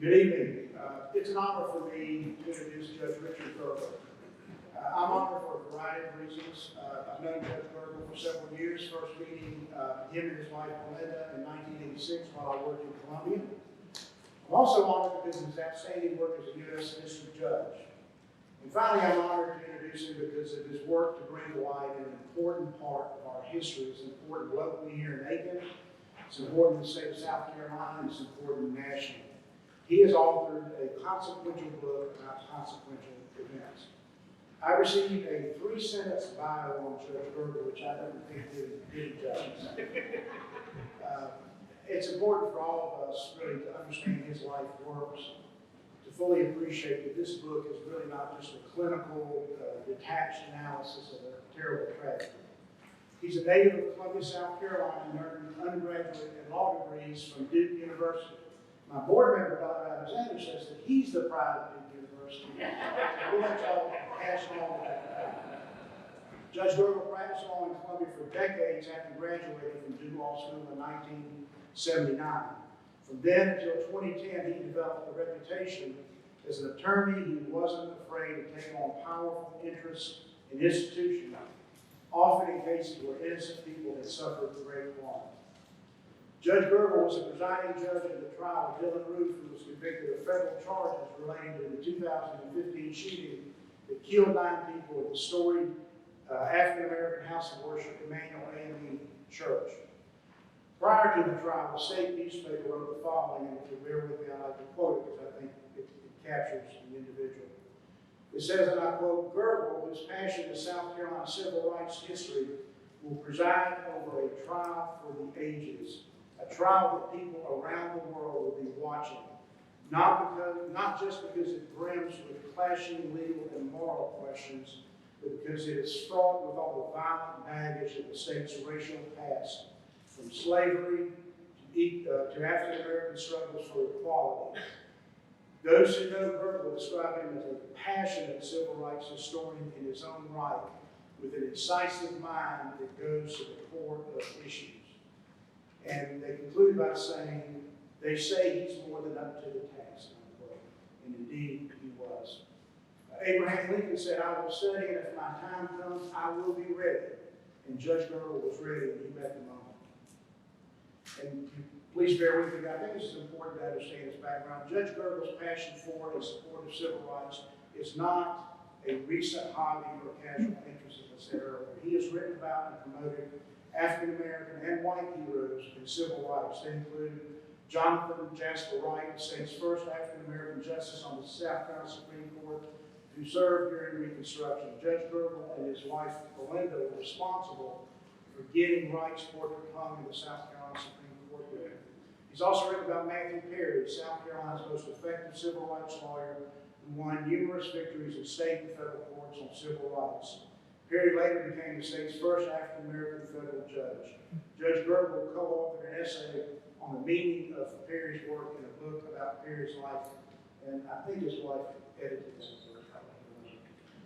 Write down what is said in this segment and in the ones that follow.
Good evening. It's an honor for me to introduce Judge Richard Gergel. I'm honored for a variety of reasons. I've known Judge Gergel for several years, first meeting him and his wife Belinda in 1986 while I worked in Columbia. I'm also honored because of his outstanding work as a U.S. District Judge. And finally, I'm honored to introduce him because of his work to bring to light an important part of our history. It's important locally here in Aiken. It's important in the state of South Carolina, and it's important nationally. He has authored a consequential book about consequential events. I received a 3-sentence bio on Judge Gergel, which I don't think did justice. It's important for all of us really to understand his life works, to fully appreciate that this book is really not just a clinical, detached analysis of a terrible tragedy. He's a native of Columbia, South Carolina, and earned undergraduate and law degrees from Duke University. My board member, Dr. Alexander, says that he's the pride of Duke University. We'll let y'all hash all that. Judge Gergel practiced law in Columbia for decades after graduating from Duke Law School in 1979. From then until 2010, he developed a reputation as an attorney who wasn't afraid to take on powerful interests in institutions, often in cases where innocent people had suffered great harm. Judge Gergel was a presiding judge in the trial of Dylan Roof, who was convicted of federal charges relating to the 2015 shooting that killed 9 people at the storied African-American House of Worship, Emmanuel AME Church. Prior to the trial, the state newspaper wrote the following, and if you bear with me, I'd like to quote it because I think it captures the individual. It says, and I quote, Gergel, whose passion is South Carolina civil rights history, will preside over a trial for the ages, a trial that people around the world will be watching, not just because it brims with clashing legal and moral questions, but because it is fraught with all the violent baggage of the state's racial past, from slavery to African-American struggles for equality. Those who know Gergel describe him as a passionate civil rights historian in his own right, with an incisive mind that goes to the core of issues. And they conclude by saying, they say he's more than up to the task, unquote. And indeed, he was. Abraham Lincoln said, I will study, and if my time comes, I will be ready. And Judge Gergel was ready, and he met the moment. And please bear with me, I think this is important to understand his background. Judge Gergel's passion for and support of civil rights is not a recent hobby or casual interest, as I said earlier. He has written about and promoted African-American and white heroes in civil rights. They include Jonathan Jasper Wright, the state's first African-American justice on the South Carolina Supreme Court, who served during Reconstruction. Judge Gergel and his wife Belinda were responsible for getting Wright's portrait hung in the South Carolina Supreme Court building. He's also written about Matthew Perry, South Carolina's most effective civil rights lawyer, who won numerous victories in state and federal courts on civil rights. Perry later became the state's first African-American federal judge. Judge Gergel co-authored an essay on the meaning of Perry's work in a book about Perry's life, and I think his wife edited that book.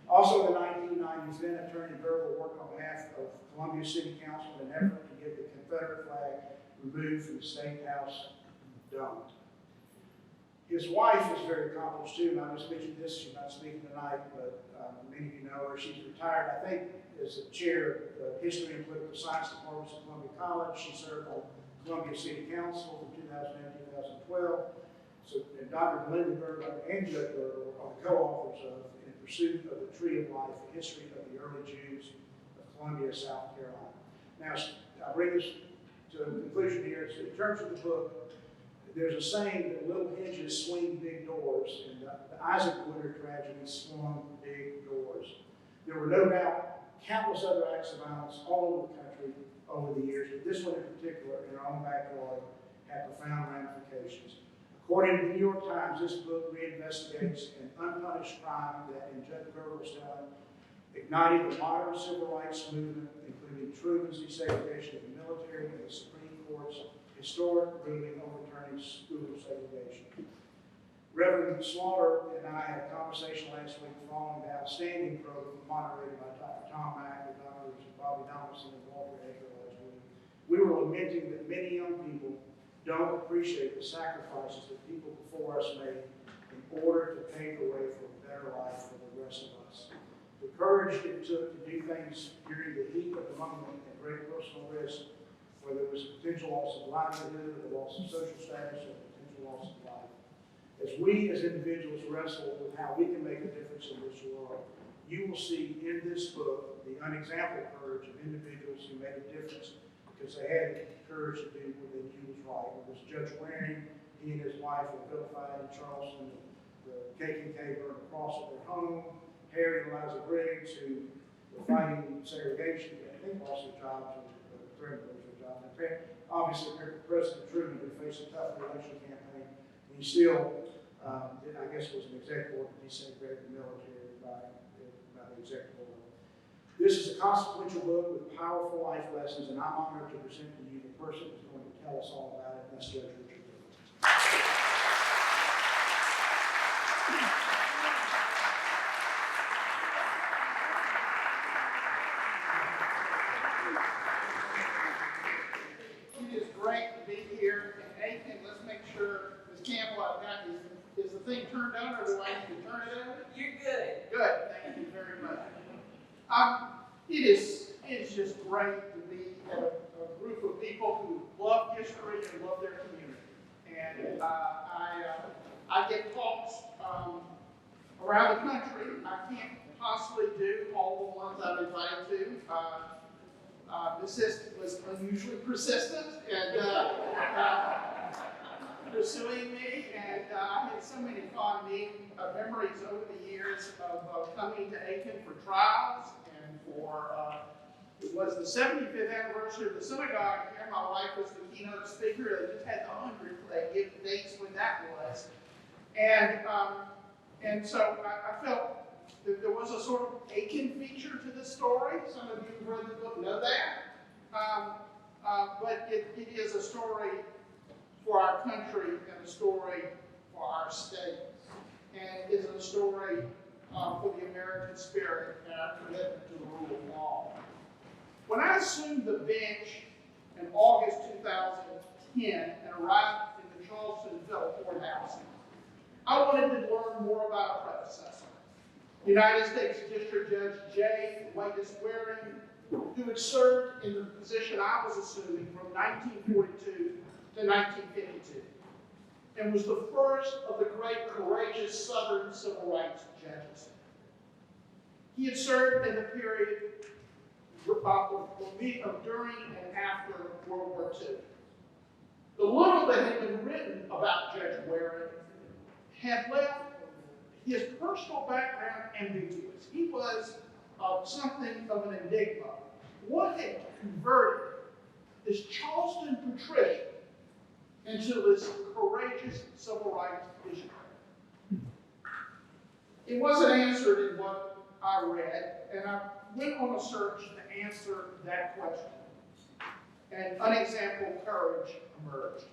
Also in the 1990s, then Attorney Gergel worked on behalf of Columbia City Council in an effort to get the Confederate flag removed from the State House dome. His wife is very accomplished too, and I just mentioned this, she's not speaking tonight, but many of you know her. She's retired, I think, as the chair of the History and Political Science Departments at Columbia College. She served on Columbia City Council from 2010 to 2012. So, and Dr. Belinda Gergel and Judge Gergel are the co-authors of In Pursuit of the Tree of Life, a history of the early Jews of Columbia, South Carolina. Now, I'll bring this to a conclusion here. So in terms of the book, there's a saying that little hinges swing big doors, and the Isaac Woodard tragedy swung big doors. There were no doubt countless other acts of violence all over the country over the years, but this one in particular, in our own backyard, had profound ramifications. According to the New York Times, this book reinvestigates an unpunished crime that, in Judge Gergel's telling, ignited the modern civil rights movement, including Truman's desegregation of the military and the Supreme Court's historic ruling overturning school segregation. Reverend Slaughter and I had a conversation last week following the outstanding program moderated by Dr. Tom Mack and Drs. Bobby Donaldson and Walter Aiken last week. We were lamenting that many young people don't appreciate the sacrifices that people before us made in order to pave the way for a better life for the rest of us. The courage it took to do things during the heat of the moment at great personal risk, whether it was potential loss of livelihood, or the loss of social status, or potential loss of life. As we as individuals wrestle with how we can make a difference in this world, you will see in this book the unexampled courage of individuals who made a difference because they had the courage to do what they knew was right. It was Judge Waring, he and his wife were vilified in Charleston, the KKK burned the cross at their home, Harry and Eliza Briggs, who were fighting segregation, I think lost their jobs, or threatened to lose their jobs. And obviously, President Truman, who faced a tough election campaign, and he still, I guess, was an executive order to desegregate the military by the executive order. This is a consequential book with powerful life lessons, and I'm honored to present to you the person who's going to tell us all about it, and that's Judge Richard. It is great to be here in Aiken. Let's make sure, Ms. Campbell, I've got you. Is the thing turned on, or do I need to turn it over? You're good. Good, thank you very much. It's just great to be at a group of people who love history and love their community. And I give talks around the country. I can't possibly do all the ones I'm invited to. The assistant was unusually persistent and pursuing me, and I had so many fond memories over the years of coming to Aiken for trials and for, it was the 75th anniversary of the synagogue here. My wife was the keynote speaker. They just had the 100th. They give dates when that was. And so I felt that there was a sort of Aiken feature to this story. Some of you who read the book know that. But it is a story for our country and a story for our state. And is a story for the American spirit and our commitment to the rule of law. When I assumed the bench in August 2010 and arrived in the Charlestonville courthouse, I wanted to learn more about a predecessor. United States District Judge J. Waring, who had served in the position I was assuming from 1942 to 1952, and was the first of the great courageous Southern civil rights judges. He had served in the period during and after World War II. The little that had been written about Judge Waring had left his personal background ambiguous. He was something of an enigma. What had converted this Charleston patrician into this courageous civil rights visionary? It wasn't answered in what I read, and I went on a search to answer that question. And unexampled courage emerged.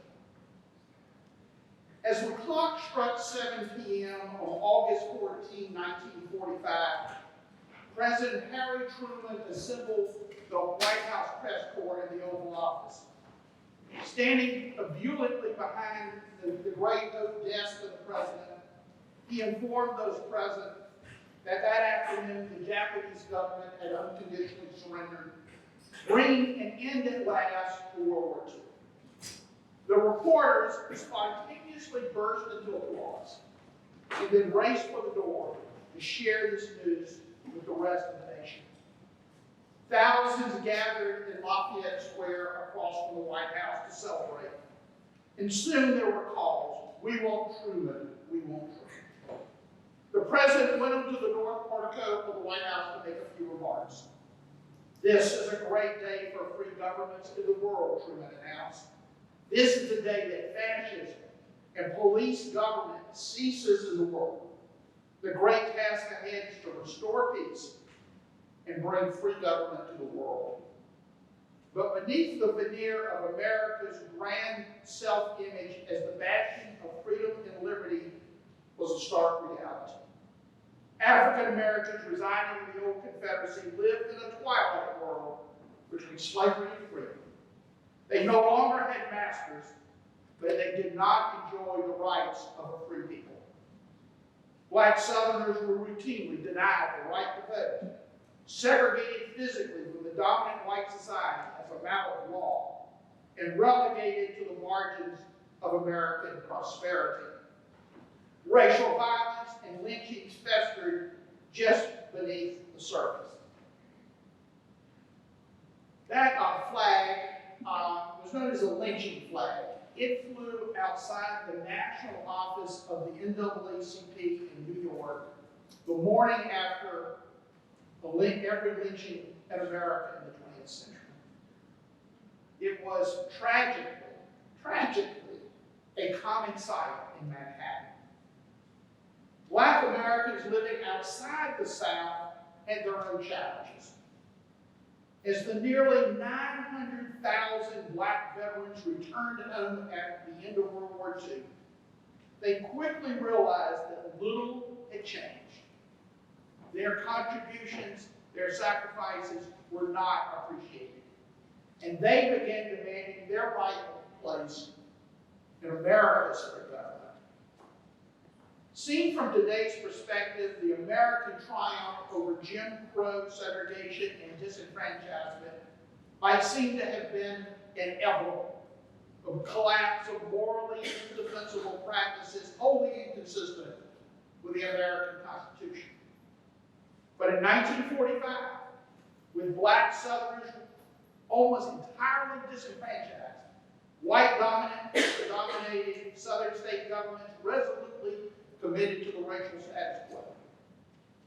As the clock struck 7 p.m. on August 14, 1945, President Harry Truman assembled the White House press corps in the Oval Office. Standing ebulliently behind the great oak desk of the president, he informed those present that afternoon the Japanese government had unconditionally surrendered, bringing an end at last to World War II. The reporters spontaneously burst into applause and then raced for the door to share this news with the rest of the nation. Thousands gathered in Lafayette Square across from the White House to celebrate. And soon there were calls, "We want Truman, we want Truman." The president went into the north portico of the White House to make a few remarks. "This is a great day for free governments in the world," Truman announced. "This is the day that fascism and police government ceases in the world. The great task ahead is to restore peace and bring free government to the world." But beneath the veneer of America's grand self-image as the bastion of freedom and liberty was a stark reality. African Americans residing in the old Confederacy lived in a twilight world between slavery and freedom. They no longer had masters, but they did not enjoy the rights of a free people. Black Southerners were routinely denied the right to vote, segregated physically from the dominant white society as a matter of law, and relegated to the margins of American prosperity. Racial violence and lynchings festered just beneath the surface. That flag was known as a lynching flag. It flew outside the national office of the NAACP in New York the morning after every lynching in America in the 20th century. It was tragically, a common sight in Manhattan. Black Americans living outside the South had their own challenges. As the nearly 900,000 black veterans returned home at the end of World War II, they quickly realized that little had changed. Their contributions, their sacrifices were not appreciated. And they began demanding their rightful place in America's government. Seen from today's perspective, the American triumph over Jim Crow segregation and disenfranchisement might seem to have been inevitable, a collapse of morally indefensible practices wholly inconsistent with the American Constitution. But in 1945, with black Southerners almost entirely disenfranchised, white-dominated Southern state governments resolutely committed to the racial status quo,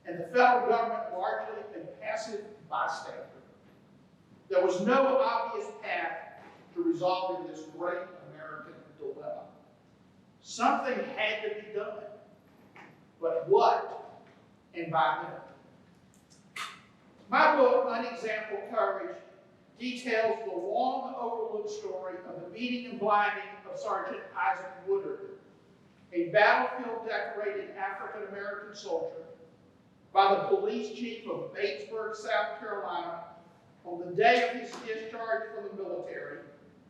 and the federal government largely a passive bystander. There was no obvious path to resolving this great American dilemma. Something had to be done, but what and by whom? My book, Unexampled Courage, details the long overlooked story of the beating and blinding of Sergeant Isaac Woodard, a battlefield-decorated African-American soldier, by the police chief of Batesburg, South Carolina, on the day of his discharge from the military,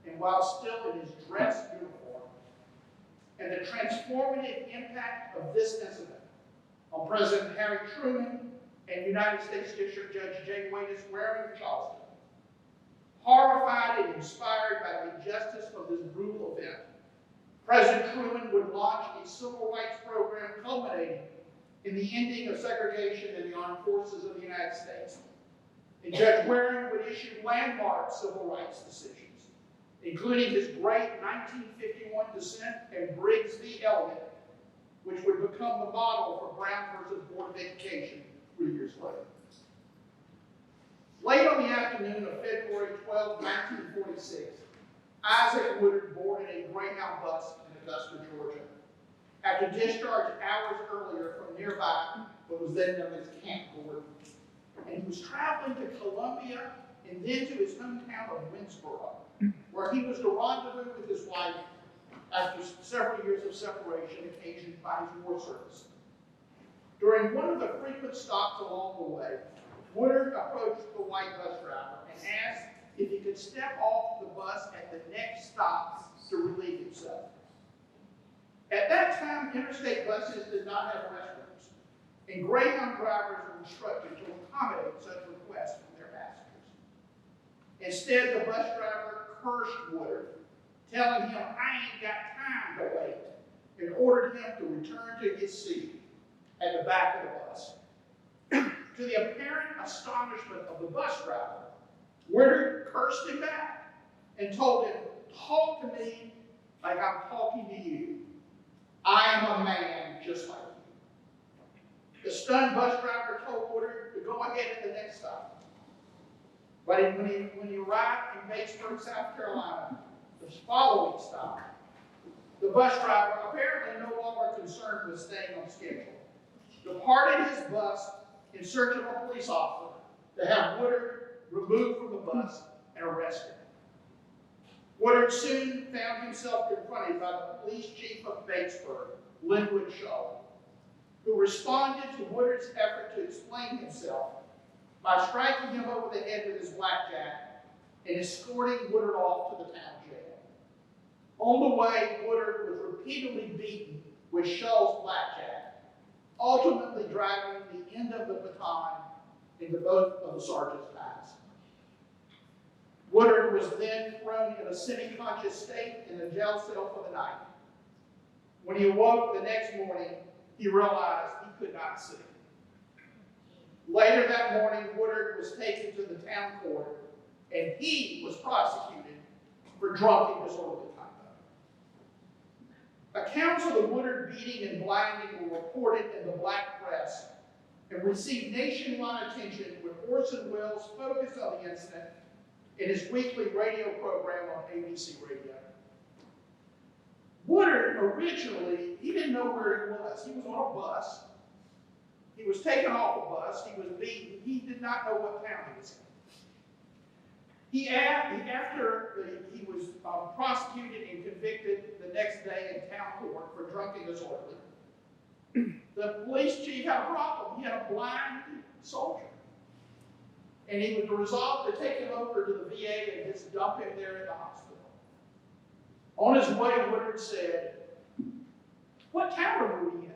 and while still in his dress uniform, and the transformative impact of this incident on President Harry Truman and United States District Judge J. Wallace Waring of Charleston. Horrified and inspired by the injustice of this brutal event, President Truman would launch a civil rights program culminating in the ending of segregation in the armed forces of the United States. And Judge Waring would issue landmark civil rights decisions, including his great 1951 dissent in Briggs v. Elliott, which would become the model for Brown versus Board of Education 3 years later. Late on the afternoon of February 12, 1946, Isaac Woodard boarded a Greyhound bus in Augusta, Georgia, after discharge hours earlier from nearby what was then known as Camp Gordon. And he was traveling to Columbia and then to his hometown of Winnsboro, where he was to rendezvous with his wife after several years of separation occasioned by his war service. During one of the frequent stops along the way, Woodard approached the white bus driver and asked if he could step off the bus at the next stop to relieve himself. At that time, interstate buses did not have restrooms, and Greyhound drivers were instructed to accommodate such requests from their passengers. Instead, the bus driver cursed Woodard, telling him, "I ain't got time to wait," and ordered him to return to his seat at the back of the bus. To the apparent astonishment of the bus driver, Woodard cursed him back and told him, "Talk to me like I'm talking to you. I am a man just like you." The stunned bus driver told Woodard to go ahead at the next stop. But when he arrived in Batesburg, South Carolina, the following stop, the bus driver, apparently no longer concerned with staying on schedule, departed his bus in search of a police officer to have Woodard removed from the bus and arrested. Woodard soon found himself confronted by the police chief of Batesburg, Linwood Shaw, who responded to Woodard's effort to explain himself by striking him over the head with his blackjack and escorting Woodard off to the town jail. On the way, Woodard was repeatedly beaten with Shull's blackjack, ultimately driving the end of the baton into both of the sergeant's eyes. Woodard was then thrown in a semi-conscious state in a jail cell for the night. When he awoke the next morning, he realized he could not see. Later that morning, Woodard was taken to the town court, and he was prosecuted for drunk and disorderly conduct. Accounts of the Woodard beating and blinding were reported in the black press and received nationwide attention when Orson Welles focused on the incident in his weekly radio program on ABC Radio. Woodard originally, he didn't know where he was. He was on a bus. He was taken off a bus. He was beaten. He did not know what town he was in. After he was prosecuted and convicted the next day in town court for drunk and disorderly, the police chief had a problem. He had a blind soldier. And he was resolved to take him over to the VA and just dump him there at the hospital. On his way, Woodard said, "What town are we in?"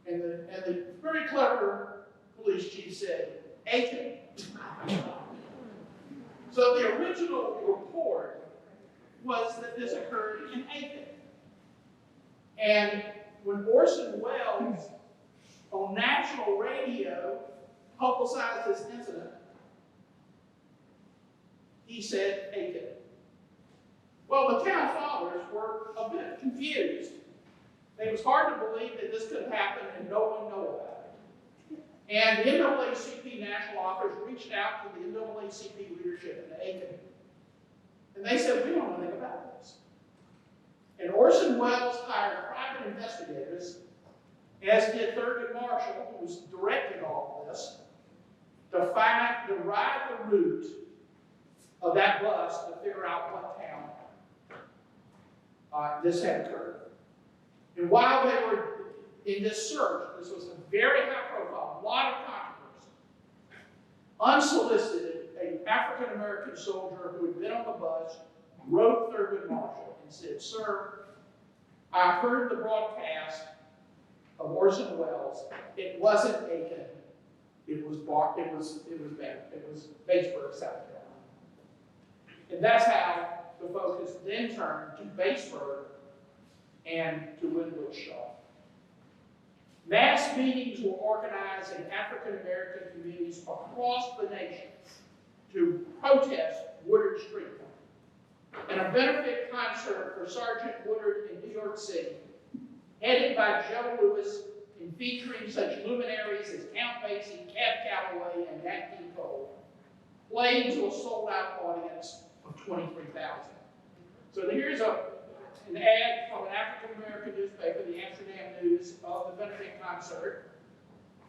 And the very clever police chief said, "Aiken." So the original report was that this occurred in Aiken. And when Orson Welles on national radio publicized this incident, he said Aiken. Well, the town fathers were a bit confused. It was hard to believe that this could happen and no one knew about it. And the NAACP national office reached out to the NAACP leadership in Aiken. And they said, "We don't know anything about this." And Orson Welles hired private investigators, as did Thurgood Marshall, who was directing all of this, to ride the route of that bus to figure out what town this had occurred. And while they were in this search, this was a very high profile, a lot of controversy. Unsolicited, an African American soldier who had been on the bus wrote Thurgood Marshall and said, "Sir, I heard the broadcast of Orson Welles. It wasn't Aiken. It was Batesburg, South Carolina." And that's how the focus then turned to Batesburg and to Wynwood Shaw. Mass meetings were organized in African American communities across the nation to protest Woodard's treatment. And a benefit concert for Sergeant Woodard in New York City, headed by Joe Louis and featuring such luminaries as Count Basie, Cab Calloway, and Nat King Cole, played to a sold-out audience of 23,000. So here's an ad from an African-American newspaper, the Amsterdam News, of the benefit concert.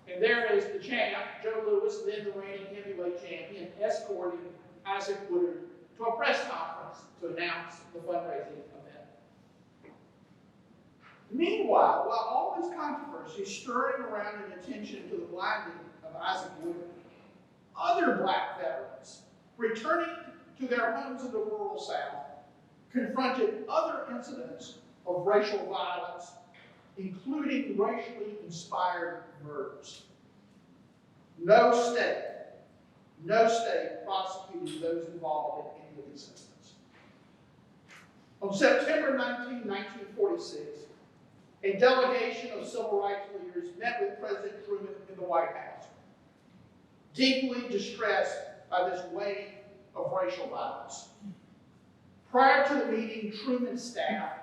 And there is the champ, Joe Louis, then the reigning heavyweight champion, escorting Isaac Woodard to a press conference to announce the fundraising event. Meanwhile, while all this controversy is stirring around in attention to the blinding of Isaac Woodard, other black veterans returning to their homes in the rural South confronted other incidents of racial violence, including racially inspired murders. No state prosecuted those involved in any of these incidents. On September 19, 1946, a delegation of civil rights leaders met with President Truman in the White House, deeply distressed by this wave of racial violence. Prior to the meeting, Truman's staff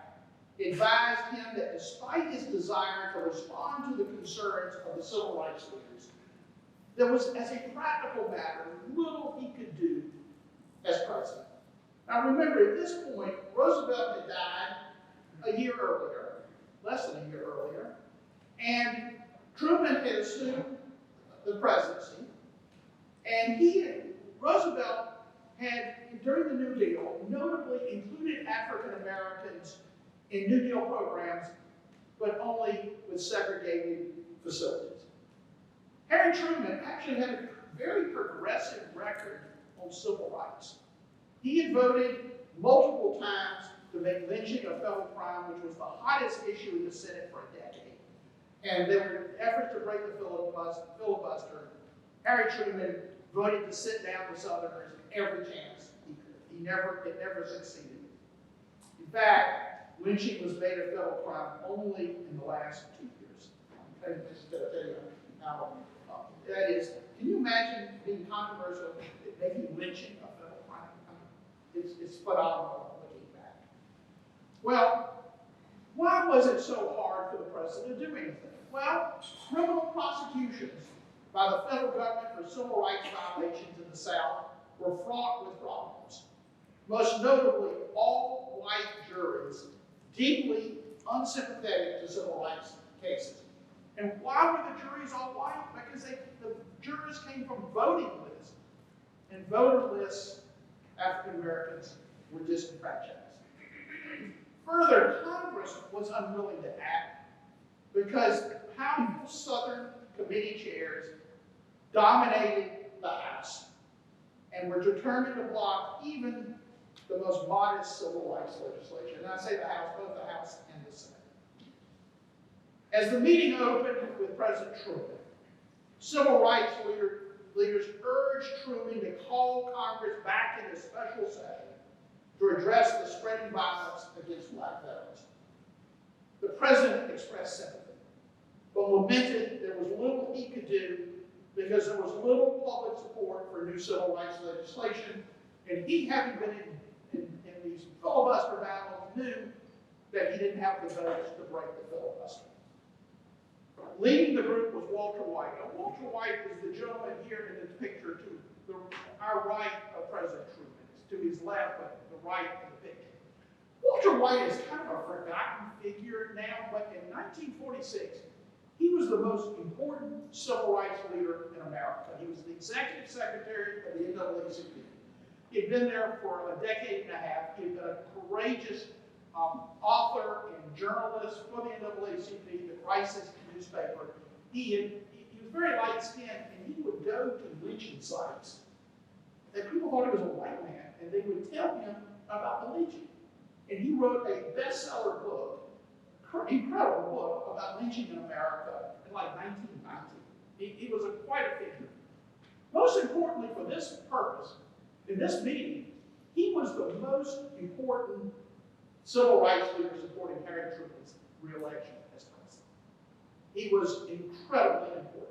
advised him that despite his desire to respond to the concerns of the civil rights leaders, there was, as a practical matter, little he could do as president. Now remember, at this point, Roosevelt had died a year earlier, less than a year earlier, and Truman had assumed the presidency, and Roosevelt had, during the New Deal, notably included African Americans in New Deal programs, but only with segregated facilities. Harry Truman actually had a very progressive record on civil rights. He had voted multiple times to make lynching a federal crime, which was the hottest issue in the Senate for a decade. And there were efforts to break the filibuster. Harry Truman voted to sit down with Southerners every chance he could. It never succeeded. In fact, lynching was made a federal crime only in the last 2 years. I'm just going to tell you how that is. Can you imagine being controversial, making lynching a federal crime? It's phenomenal looking back. Well, why was it so hard for the president to do anything? Well, criminal prosecutions by the federal government for civil rights violations in the South were fraught with problems. Most notably, all white juries deeply unsympathetic to civil rights cases. And why were the juries all white? Because the jurors came from voting lists. And voter lists, African Americans were disenfranchised. Further, Congress was unwilling to act because powerful Southern committee chairs dominated the House and were determined to block even the most modest civil rights legislation. And I say the House, both the House and the Senate. As the meeting opened with President Truman, civil rights leaders urged Truman to call Congress back in a special session to address the spreading violence against black veterans. The president expressed sympathy, but lamented there was little he could do because there was little public support for new civil rights legislation, and he, having been in these filibuster battles, knew that he didn't have the votes to break the filibuster. Leading the group was Walter White. Now, Walter White is the gentleman here in this picture to our right of President Truman. It's to his left, but the right of the picture. Walter White is kind of a forgotten figure now, but in 1946, he was the most important civil rights leader in America. He was the executive secretary of the NAACP. He had been there for a decade and a half. He had been a courageous author and journalist for the NAACP, the crisis newspaper. He was very light-skinned, and he would go to lynching sites. And people thought he was a white man, and they would tell him about the lynching. And he wrote a bestseller book, incredible book about lynching in America in like 1990. He was quite a figure. Most importantly for this purpose, in this meeting, he was the most important civil rights leader supporting Harry Truman's re-election as president. He was incredibly important.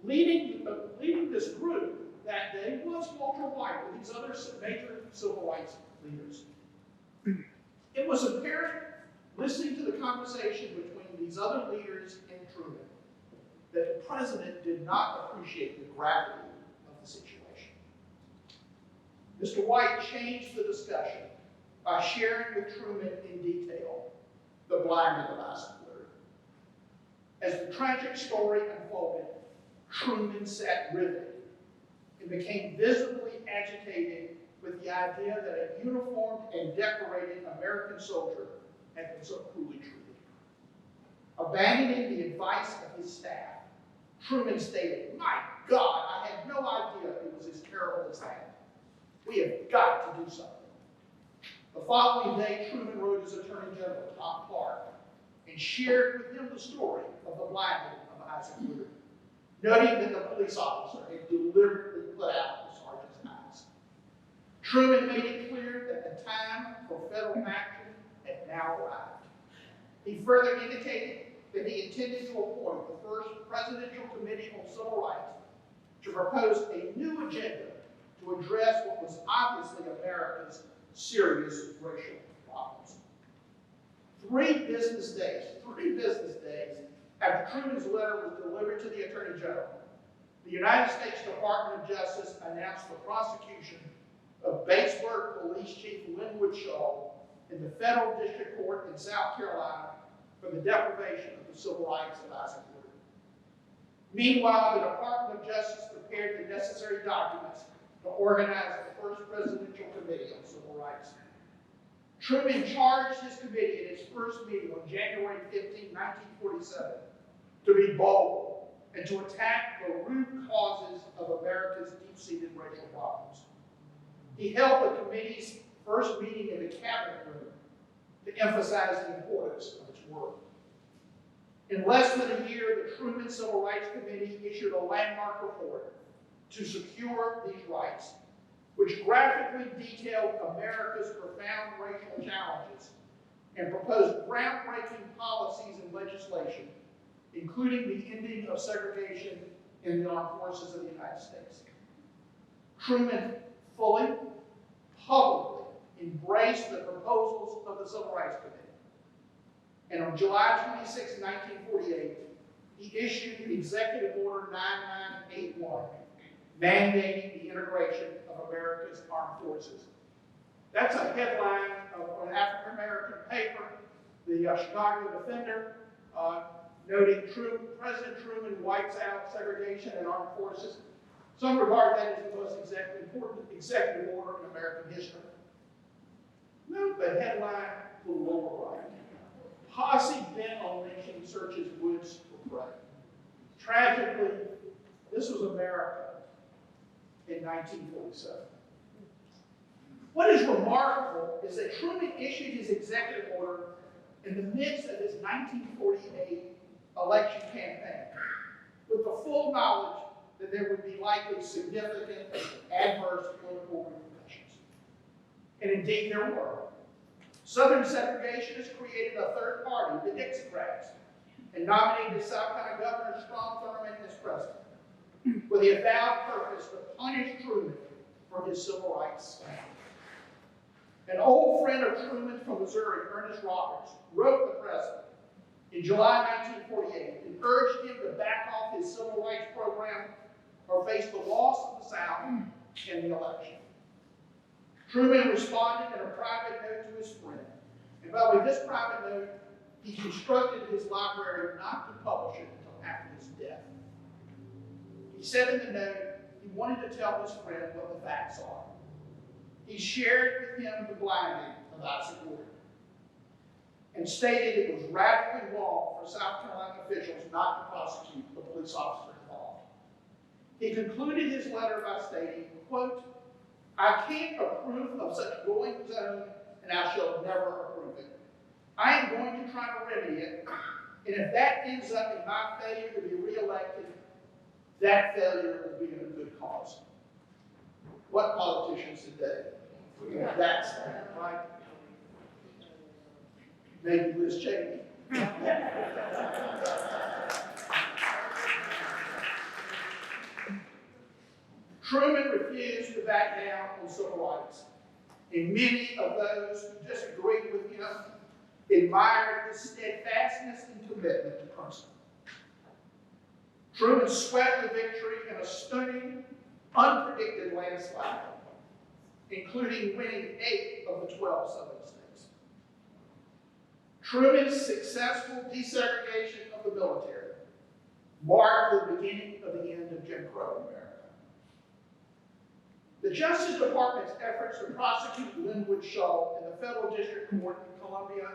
Leading this group that day was Walter White and these other major civil rights leaders. It was apparent, listening to the conversation between these other leaders and Truman, that the president did not appreciate the gravity of the situation. Mr. White changed the discussion by sharing with Truman in detail the blinding of Eisenhower. As the tragic story unfolded, Truman sat riveted and became visibly agitated with the idea that a uniformed and decorated American soldier had been so cruelly treated. Abandoning the advice of his staff, Truman stated, "My God, I had no idea it was as terrible as that. We have got to do something." The following day, Truman wrote his Attorney General, Tom Clark, and shared with him the story of the blinding of Eisenhower, noting that the police officer had deliberately put out the sergeant's eyes. Truman made it clear that the time for federal action had now arrived. He further indicated that he intended to appoint the first Presidential Committee on Civil Rights to propose a new agenda to address what was obviously America's serious racial problems. 3 business days after Truman's letter was delivered to the Attorney General, the United States Department of Justice announced the prosecution of Batesburg Police Chief Linwood Shaw in the Federal District Court in South Carolina for the deprivation of the civil rights of Eisenhower. Meanwhile, the Department of Justice prepared the necessary documents to organize the first Presidential Committee on Civil Rights. Truman charged his committee in its first meeting on January 15, 1947, to be bold and to attack the root causes of America's deep-seated racial problems. He held the committee's first meeting in the cabinet room to emphasize the importance of its work. In less than a year, the Truman Civil Rights Committee issued a landmark report to secure these rights, which graphically detailed America's profound racial challenges and proposed groundbreaking policies and legislation, including the ending of segregation in the armed forces of the United States. Truman fully, publicly embraced the proposals of the Civil Rights Committee. And on July 26, 1948, he issued Executive Order 9981, mandating the integration of America's armed forces. That's a headline of an African-American paper, the Chicago Defender, noting President Truman wipes out segregation in armed forces. Some regard that as the most important executive order in American history. Note the headline to the lower right. Posse bent on lynching searches woods for prey. Tragically, this was America in 1947. What is remarkable is that Truman issued his executive order in the midst of his 1948 election campaign, with the full knowledge that there would be likely significant adverse political repercussions. And indeed there were. Southern segregationists created a third party, the Dixiecrats, and nominated South Carolina Governor Strom Thurmond as president, with the avowed purpose to punish Truman for his civil rights scandal. An old friend of Truman from Missouri, Ernest Roberts, wrote the president in July 1948 and urged him to back off his civil rights program or face the loss of the South in the election. Truman responded in a private note to his friend. And by the way, this private note, he instructed his library not to publish it until after his death. He said in the note he wanted to tell his friend what the facts are. He shared with him the blinding of Isaac Ward and stated it was radically wrong for South Carolina officials not to prosecute the police officer involved. He concluded his letter by stating, quote, "I can't approve of such goings on, and I shall never approve it. I am going to try to remedy it, and if that ends up in my failure to be reelected, that failure will be in a good cause." What politicians today would have that statement, right? Maybe Liz Cheney. Truman refused to back down on civil rights, and many of those who disagreed with him admired his steadfastness and commitment to principle. Truman swept the victory in a stunning, unpredicted landslide, including winning 8 of the 12 southern states. Truman's successful desegregation of the military marked the beginning of the end of Jim Crow in America. The Justice Department's efforts to prosecute Linwood Shaw in the federal district court in Columbia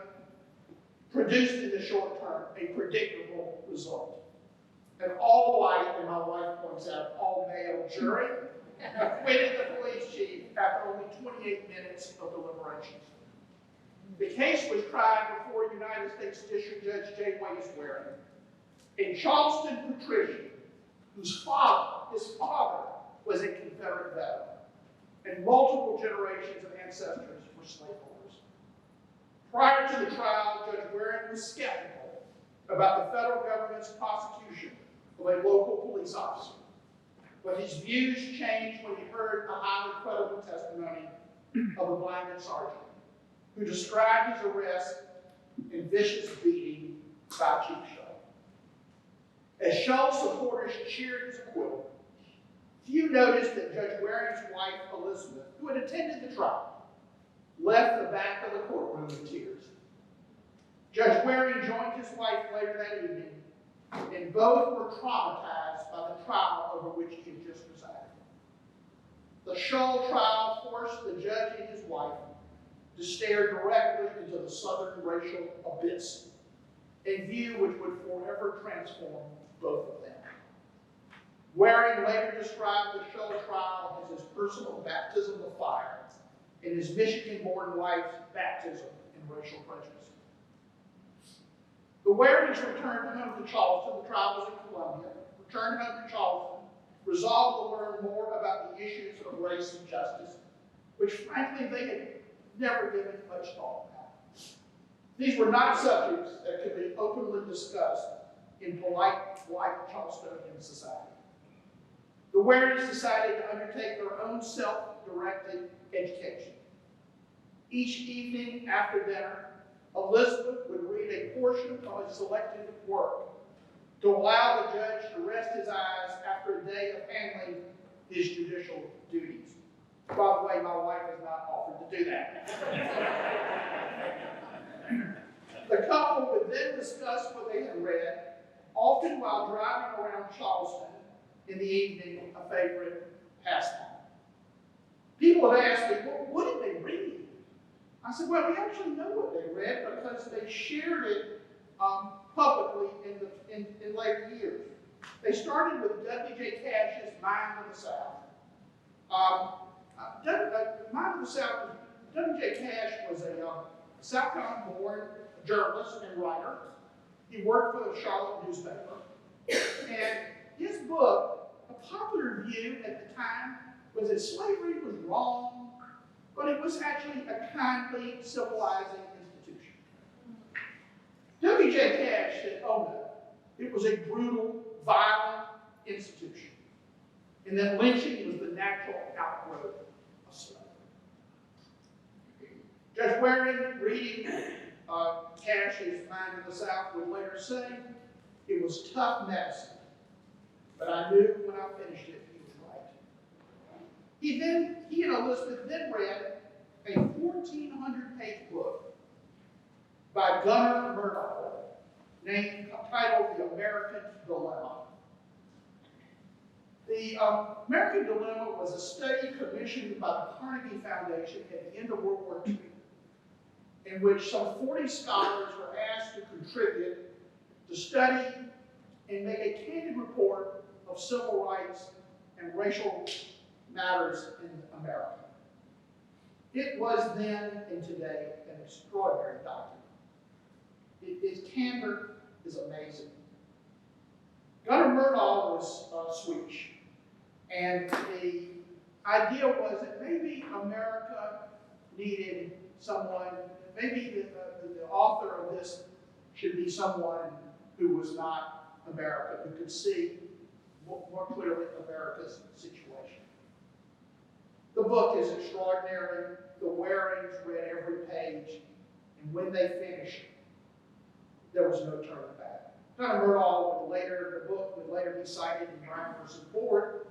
produced in the short term a predictable result. An all-white, and my wife points out, all-male jury acquitted the police chief after only 28 minutes of deliberations. The case was tried before United States District Judge J. Waring, a Charleston patrician whose his father was a Confederate veteran, and multiple generations of ancestors were slaveholders. Prior to the trial, Judge Waring was skeptical about the federal government's prosecution of a local police officer, but his views changed when he heard the highly credible testimony of a blinded sergeant who described his arrest and vicious beating by Chief Shaw. As Shaw's supporters cheered his acquittal, few noticed that Judge Waring's wife, Elizabeth, who had attended the trial, left the back of the courtroom in tears. Judge Waring joined his wife later that evening, and both were traumatized by the trial over which he had just presided. The Shaw trial forced the judge and his wife to stare directly into the Southern racial abyss, a view which would forever transform both of them. Waring later described the Show trial as his personal baptism of fire and his Michigan-born wife's baptism in racial prejudice. The Warings returned home to Charleston. The trial was in Columbia. Returned home to Charleston, resolved to learn more about the issues of race and justice, which frankly they had never given much thought about. These were not subjects that could be openly discussed in polite white Charlestonian society. The Warings decided to undertake their own self-directed education. Each evening after dinner, Elizabeth would read a portion of a selected work to allow the judge to rest his eyes after a day of handling his judicial duties. By the way, my wife has not offered to do that. The couple would then discuss what they had read, often while driving around Charleston in the evening, a favorite pastime. People would ask me, well, what did they read? I said, well, we actually know what they read because they shared it publicly in later years. They started with W.J. Cash's Mind of the South. Mind of the South, W.J. Cash was a South Carolina-born journalist and writer. He worked for the Charlotte newspaper. And his book, a popular view at the time, was that slavery was wrong, but it was actually a kindly, civilizing institution. W.J. Cash said, oh no, it was a brutal, violent institution. And that lynching was the natural outgrowth of slavery. Judge Waring, reading Cash's Mind of the South, would later say, it was tough medicine, but I knew when I finished it, he was right. He and Elizabeth then read a 1,400-page book by Gunnar Murdoch, titled The American Dilemma. The American Dilemma was a study commissioned by the Carnegie Foundation at the end of World War II, in which some 40 scholars were asked to contribute to study and make a candid report of civil rights and racial matters in America. It was then and today an extraordinary document. Its candor is amazing. Gunnar Myrdal was Swedish, and the idea was that maybe America needed someone, maybe the author of this should be someone who was not America, who could see more clearly America's situation. The book is extraordinary. The Warings read every page, and when they finished, there was no turning back. Gunnar Myrdal the book would later be cited in Brown versus Board,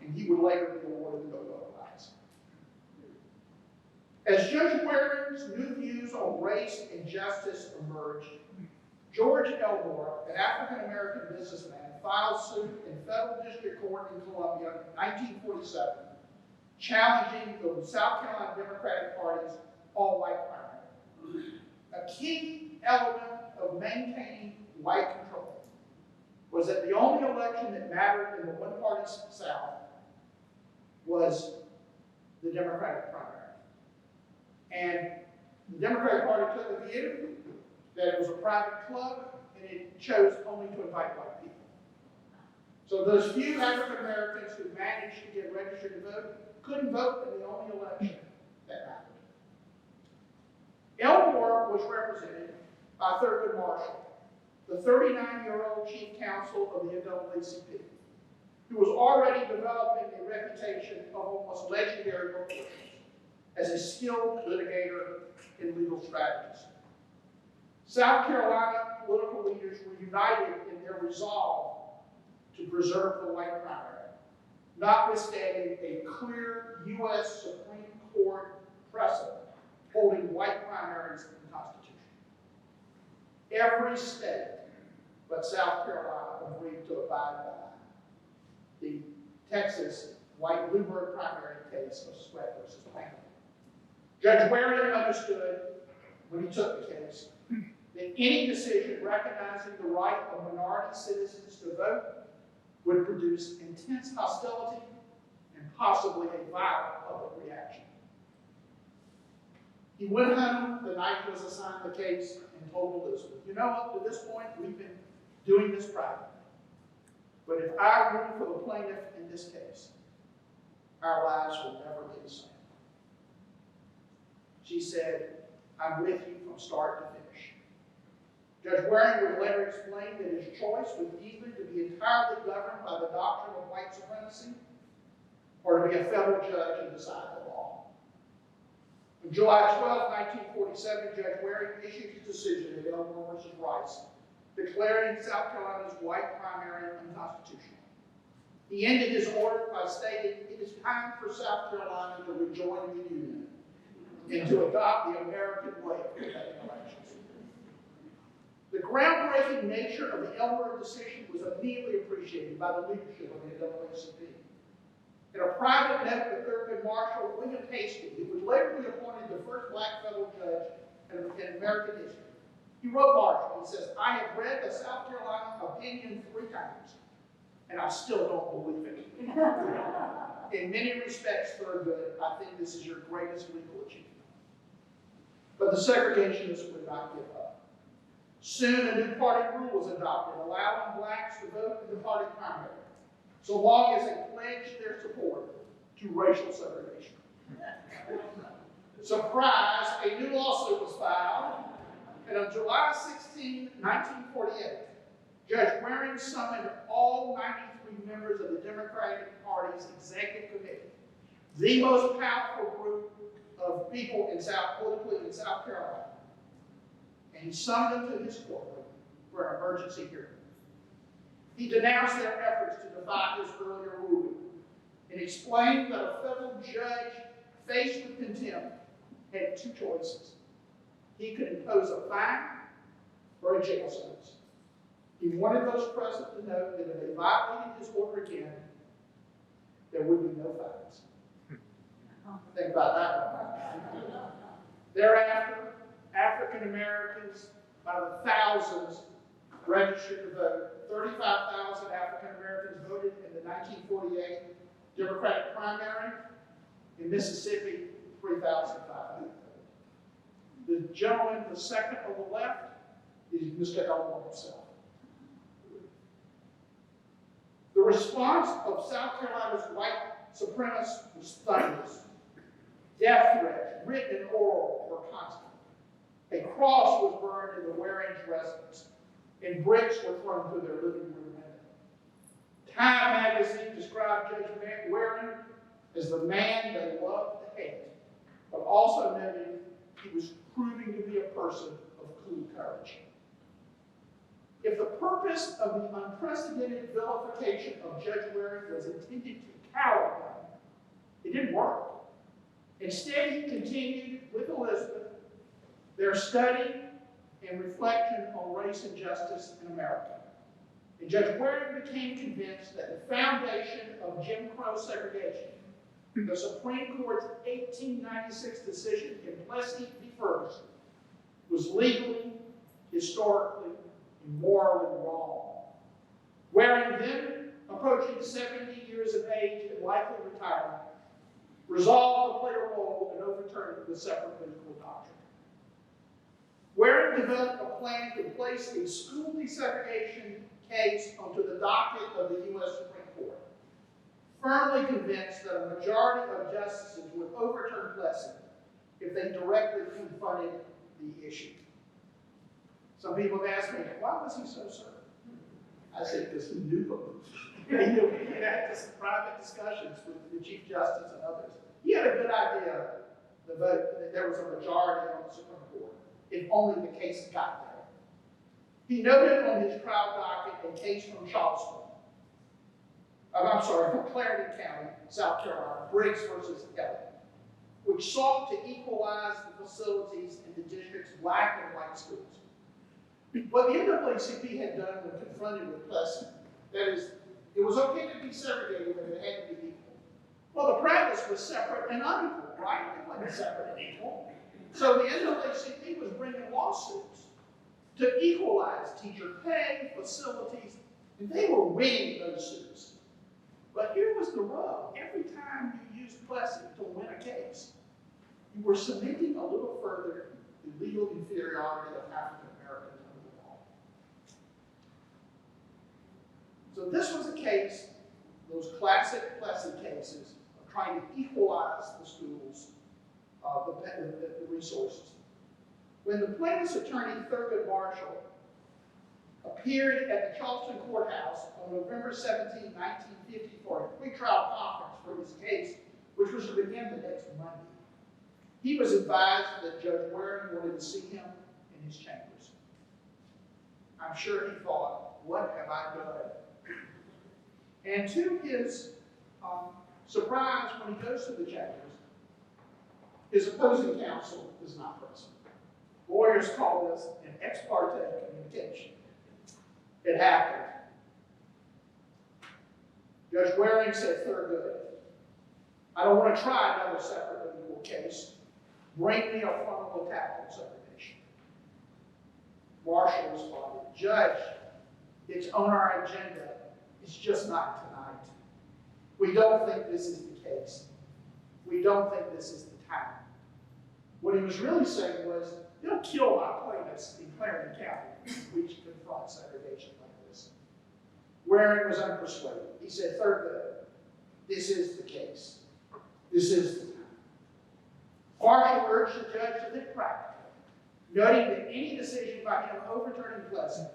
and he would later be awarded the Nobel Prize. As Judge Waring's new views on race and justice emerged, George Elmore, an African-American businessman, filed suit in federal district court in Columbia in 1947, challenging the South Carolina Democratic Party's all-white primary. A key element of maintaining white control was that the only election that mattered in the one-party South was the Democratic primary. And the Democratic Party took the view that it was a private club and it chose only to invite white people. So those few African Americans who managed to get registered to vote couldn't vote in the only election that mattered. Elmore was represented by Thurgood Marshall, the 39-year-old chief counsel of the NAACP, who was already developing a reputation of almost legendary proportions as a skilled litigator in legal strategies. South Carolina political leaders were united in their resolve to preserve the white primary, notwithstanding a clear U.S. Supreme Court precedent holding white primaries in the Constitution. Every state but South Carolina agreed to abide by the Texas white Bluebird primary case of Sweat versus Payne. Judge Waring understood when he took the case that any decision recognizing the right of minority citizens to vote would produce intense hostility and possibly a violent public reaction. He went home the night he was assigned the case and told Elizabeth, you know, up to this point, we've been doing this privately. But if I rule for the plaintiff in this case, our lives will never be the same. She said, I'm with you from start to finish. Judge Waring would later explain that his choice was either to be entirely governed by the doctrine of white supremacy or to be a federal judge and decide the law. On July 12, 1947, Judge Waring issued his decision in Elmore v. Rice, declaring South Carolina's white primary unconstitutional. He ended his order by stating, it is time for South Carolina to rejoin the Union and to adopt the American way of conducting elections. The groundbreaking nature of the Elmore decision was immediately appreciated by the leadership of the NAACP. In a private note with Thurgood Marshall, William Hastings, who would later be appointed the first black federal judge in American history, he wrote Marshall, he says, I have read the South Carolina opinion 3 times, and I still don't believe it. In many respects, Thurgood, I think this is your greatest legal achievement. But the segregationists would not give up. Soon a new party rule was adopted, allowing blacks to vote in the party primary, so long as they pledged their support to racial segregation. Surprise, a new lawsuit was filed, and on July 16, 1948, Judge Waring summoned all 93 members of the Democratic Party's executive committee, the most powerful group of people politically in South Carolina, and he summoned them to his courtroom for an emergency hearing. He denounced their efforts to defy his earlier ruling and explained that a federal judge faced with contempt had 2 choices. He could impose a fine or a jail sentence. He wanted those present to know that if they violated his order again, there would be no fines. Think about that one. Thereafter, African Americans by the thousands registered to vote. 35,000 African Americans voted in the 1948 Democratic primary. In Mississippi, 3,500. The gentleman, the second on the left, is Mr. Elmore himself. The response of South Carolina's white supremacists was thunderous. Death threats, written and oral, were constant. A cross was burned in the Waring's residence, and bricks were thrown through their living room window. Time magazine described Judge Waring as the man they loved to hate, but also noted he was proving to be a person of cool courage. If the purpose of the unprecedented vilification of Judge Waring was intended to cower him, it didn't work. Instead, he continued with Elizabeth their study and reflection on race and justice in America. And Judge Waring became convinced that the foundation of Jim Crow segregation, the Supreme Court's 1896 decision in Plessy v. Ferguson, was legally, historically, and morally wrong. Waring, then approaching 70 years of age and likely retirement, resolved to play a role in overturning the separate political doctrine. Waring developed a plan to place a school desegregation case onto the docket of the U.S. Supreme Court, firmly convinced that a majority of justices would overturn Plessy if they directly confronted the issue. Some people have asked me, why was he so certain? I said, because he knew the rules. He had some private discussions with the Chief Justice and others. He had a good idea that there was a majority on the Supreme Court, if only the case got there. He noted on his trial docket a case from Charleston. From Clarendon County, South Carolina, Briggs versus Kelly, which sought to equalize the facilities in the district's black and white schools. What the NAACP had done when confronted with Plessy, that is, it was okay to be segregated, but it had to be equal. Well, the practice was separate and unequal, right? It wasn't separate and equal. So the NAACP was bringing lawsuits to equalize teacher pay, facilities, And they were winning those suits. But here was the rub. Every time you used Plessy to win a case, you were cementing a little further the legal inferiority of African Americans under the law. So this was a case, those classic Plessy cases, of trying to equalize the schools, the resources. When the plaintiff's attorney, Thurgood Marshall, appeared at the Charleston Courthouse on November 17, 1950 for a pretrial conference for his case, which was to begin the next Monday, he was advised that Judge Waring wanted to see him in his chambers. I'm sure he thought, what have I done? And to his surprise, when he goes to the chambers, his opposing counsel is not present. Lawyers call this an ex parte communication. It happened. Judge Waring said, Thurgood, I don't want to try another separate legal case. Bring me a frontal attack on segregation. Marshall responded, Judge, it's on our agenda. It's just not tonight. We don't think this is the case. We don't think this is the time. What he was really saying was, they'll kill my plaintiffs in Clarendon County if we confront segregation like this. Waring was unpersuaded. He said, Thurgood, this is the case. This is the time. Marshall urged the judge to think practically, noting that any decision by him overturning Plessy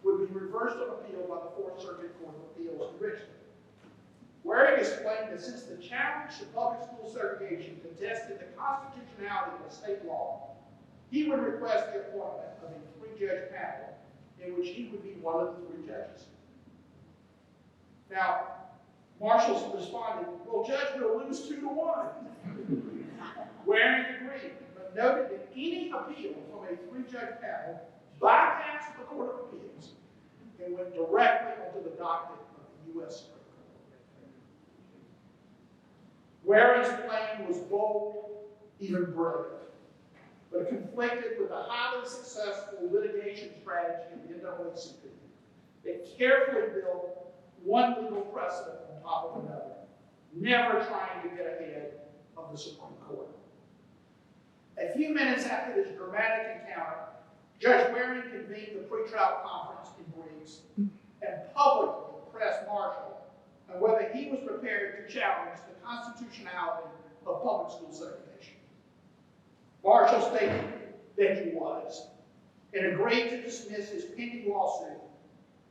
would be reversed on appeal by the Fourth Circuit Court of Appeals in Richmond. Waring explained that since the challenge to public school segregation contested the constitutionality of state law, he would request the appointment of a three-judge panel in which he would be one of the three judges. Now, Marshall responded, well, Judge, we'll lose 2-1. Waring agreed, but noted that any appeal from a three-judge panel bypassed the Court of Appeals and went directly onto the docket of the U.S. Supreme Court. Waring's plan was bold, even brilliant, but it conflicted with a highly successful litigation strategy of the NAACP. They carefully built one legal precedent on top of another, never trying to get ahead of the Supreme Court. A few minutes after this dramatic encounter, Judge Waring convened the pretrial conference in Briggs and publicly pressed Marshall on whether he was prepared to challenge the constitutionality of public school segregation. Marshall stated that he was, and agreed to dismiss his pending lawsuit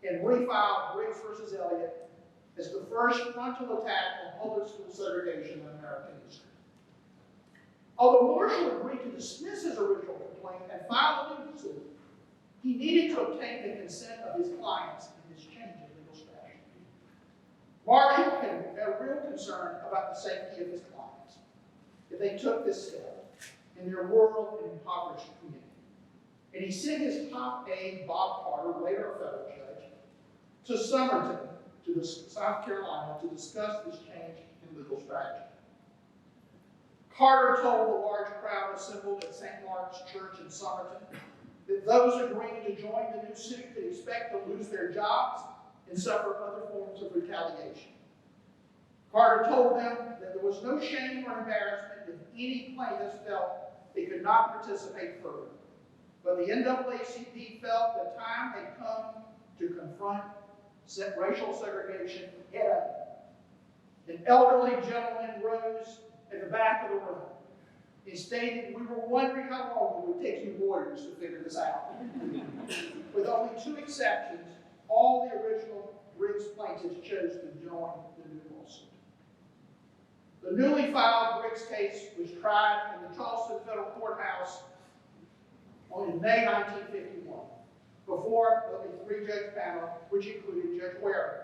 and refile Briggs v. Elliott as the first frontal attack on public school segregation in American history. Although Marshall agreed to dismiss his original complaint and file a new suit, he needed to obtain the consent of his clients in this change in legal strategy. Marshall had a real concern about the safety of his clients if they took this step in their rural and impoverished community. And he sent his top aide, Bob Carter, later a federal judge, to Somerton, to South Carolina, to discuss this change in legal strategy. Carter told the large crowd assembled at St. Mark's Church in Somerton that those agreeing to join the new suit could expect to lose their jobs and suffer other forms of retaliation. Carter told them that there was no shame or embarrassment if any plaintiffs felt they could not participate further. But the NAACP felt the time had come to confront racial segregation head on. An elderly gentleman rose at the back of the room. He stated, we were wondering how long it would take you lawyers to figure this out. With only 2 exceptions, all the original Briggs plaintiffs chose to join the new lawsuit. The newly filed Briggs case was tried in the Charleston Federal Courthouse in May 1951, before a 3-judge panel, which included Judge Waring.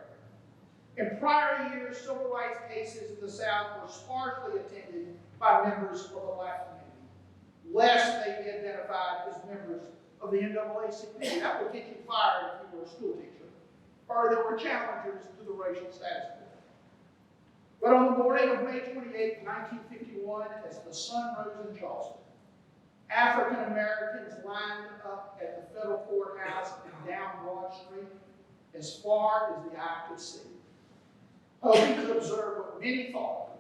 In prior years, civil rights cases in the South were sparsely attended by members of the Black community, lest they be identified as members of the NAACP. That would get you fired if you were a school teacher, or there were challengers to the racial status quo. But on the morning of May 28, 1951, as the sun rose in Charleston, African Americans lined up at the federal courthouse and down Broad Street as far as the eye could see, hoping to observe what many thought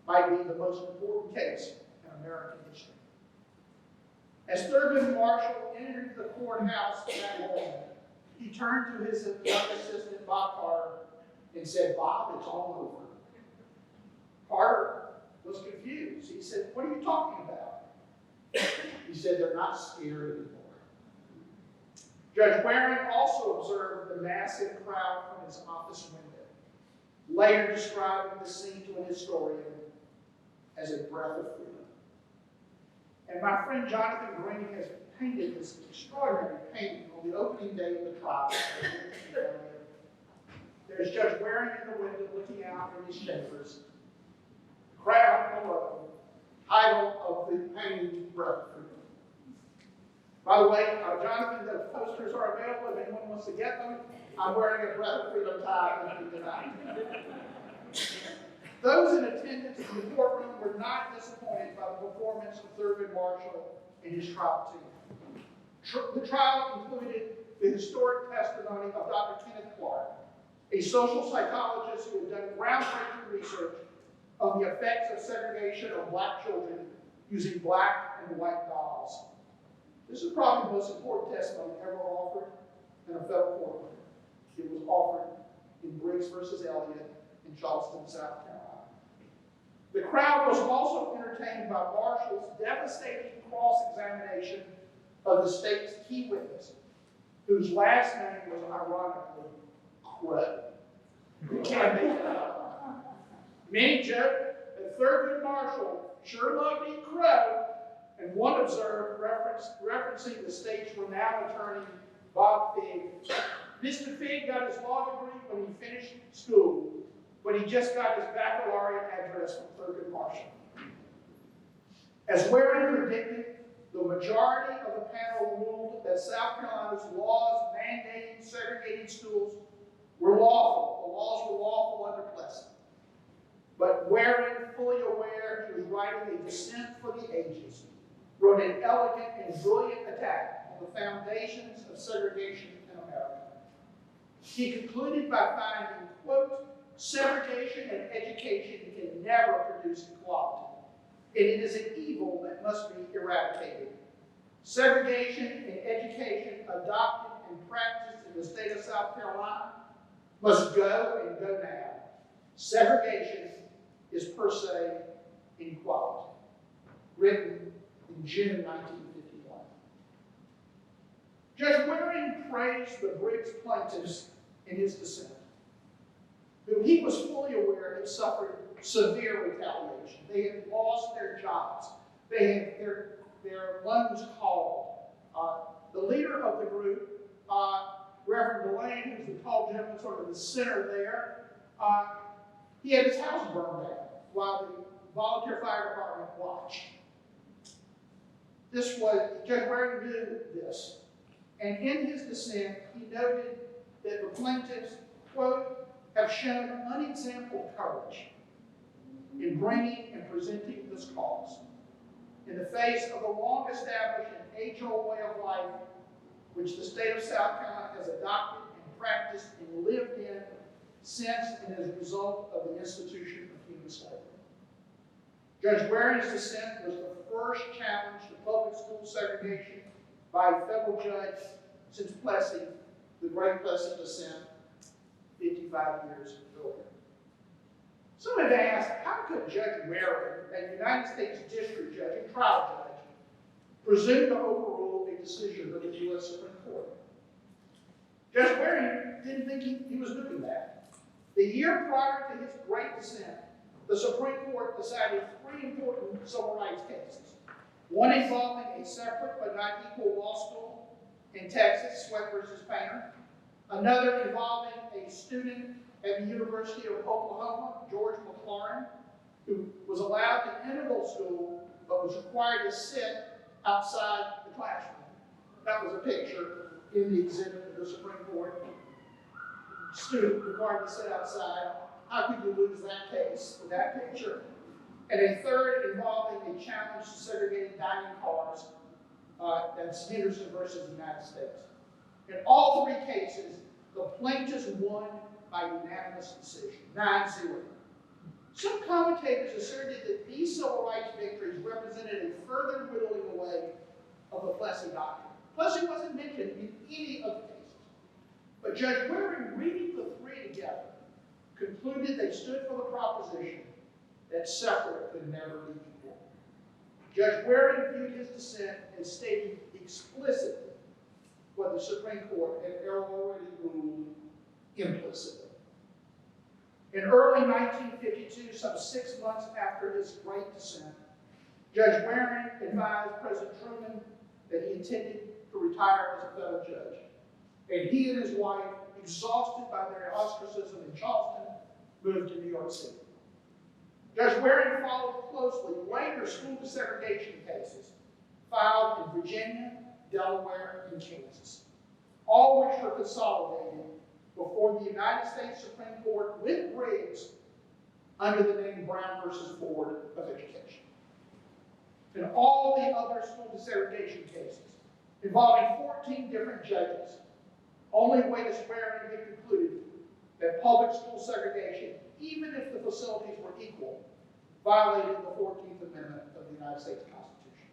might be the most important case in American history. As Thurgood Marshall entered the courthouse that morning, he turned to his young assistant, Bob Carter, and said, "Bob, it's all over." Carter was confused. He said, "What are you talking about?" He said, "They're not scared anymore." Judge Waring also observed the massive crowd from his office window, later describing the scene to an historian as a breath of freedom. And my friend Jonathan Green has painted this extraordinary painting on the opening day of the trial. There's Judge Waring in the window looking out in his chambers. The crowd below, title of the painting, Breath of Freedom. By the way, Jonathan, the posters are available if anyone wants to get them. I'm wearing a Breath of Freedom tie with me tonight. Those in attendance in the courtroom were not disappointed by the performance of Thurgood Marshall and his trial team. The trial included the historic testimony of Dr. Kenneth Clark, a social psychologist who had done groundbreaking research on the effects of segregation of black children using black and white dolls. This is probably the most important testimony ever offered in a federal courtroom. It was offered in Briggs versus Elliott in Charleston, South Carolina. The crowd was also entertained by Marshall's devastating cross-examination of the state's key witness, whose last name was ironically Crow. You can't make it up. Many joked that Thurgood Marshall sure loved to eat crow, and one observed, referencing the state's renowned attorney, Bob Figg, "Mr. Figg got his law degree when he finished school, but he just got his baccalaureate address from Thurgood Marshall." As Waring predicted, the majority of the panel ruled that South Carolina's laws mandating segregated schools were lawful. The laws were lawful under Plessy. But Waring, fully aware he was writing a dissent for the ages, wrote an elegant and brilliant attack on the foundations of segregation in America. He concluded by finding, quote, "Segregation and education can never produce equality, and it is an evil that must be eradicated. Segregation and education adopted and practiced in the state of South Carolina must go and go now. Segregation is per se inequality." Written in June 1951. Judge Waring praised the Briggs plaintiffs in his dissent, who he was fully aware had suffered severe retaliation. They had lost their jobs. They had their loans called. The leader of the group, Reverend Delane, who's the tall gentleman, sort of the center there, he had his house burned down while the volunteer fire department watched. Judge Waring knew this, and in his dissent, he noted that the plaintiffs, quote, "have shown unexampled courage in bringing and presenting this cause in the face of the long-established and age-old way of life which the state of South Carolina has adopted and practiced and lived in since and as a result of the institution of human slavery." Judge Waring's dissent was the first challenge to public school segregation by a federal judge since Plessy, the great Plessy dissent, 55 years earlier. Some have asked, how could Judge Waring, a United States district judge and trial judge, presume to overrule a decision of the U.S. Supreme Court? Judge Waring didn't think he was doing that. The year prior to his great dissent, the Supreme Court decided 3 important civil rights cases. One involving a separate but not equal law school in Texas, Sweat versus Painter. Another involving a student at the University of Oklahoma, George McLaurin, who was allowed to enter the school but was required to sit outside the classroom. That was a picture in the exhibit of the Supreme Court. Student required to sit outside. How could you lose that case with that picture? And a third involving a challenge to segregated dining cars. That's Henderson versus the United States. In all 3 cases, The plaintiffs won by unanimous decision, 9-0. Some commentators asserted that these civil rights victories represented a further whittling away of the Plessy doctrine. Plessy wasn't mentioned in any of the cases. But Judge Waring, reading the three together, concluded they stood for the proposition that separate could never be equal. Judge Waring viewed his dissent as stating explicitly what the Supreme Court had already ruled implicitly. In early 1952, some 6 months after his great dissent, Judge Waring advised President Truman that he intended to retire as a federal judge. And he and his wife, exhausted by their ostracism in Charleston, moved to New York City. Judge Waring followed closely later school desegregation cases filed in Virginia, Delaware, and Kansas, all which were consolidated before the United States Supreme Court with Briggs under the name Brown versus Board of Education. In all the other school desegregation cases, involving 14 different judges, only Waring had concluded that public school segregation, even if the facilities were equal, violated the 14th Amendment of the United States Constitution.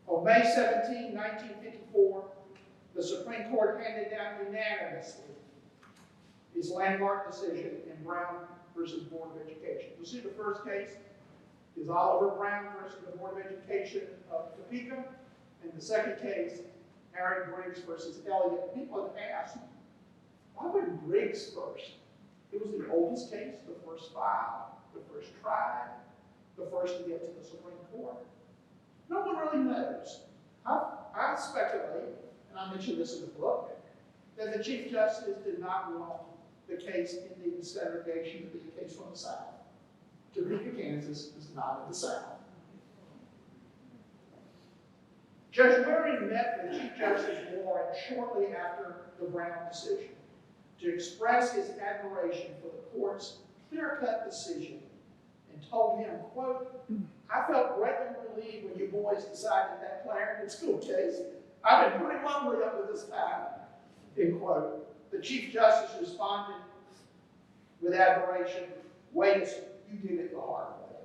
On May 17, 1954, the Supreme Court handed down unanimously his landmark decision in Brown versus Board of Education. You see, the first case is Oliver Brown versus the Board of Education of Topeka, and the second case, Harry Briggs versus Elliott. People have asked, why would Briggs first? It was the oldest case, the first filed, the first tried, the first to get to the Supreme Court. No one really knows. I speculate, and I mentioned this in the book, that the Chief Justice did not want the case in the desegregation to be a case from the South. Topeka, Kansas is not in the South. Judge Waring met with Chief Justice Warren shortly after the Brown decision to express his admiration for the court's clear-cut decision and told him, quote, I felt greatly relieved when you boys decided that Clarendon school case. I've been pretty lonely up to this time, end quote. The Chief Justice responded with admiration, wait, you did it the hard way.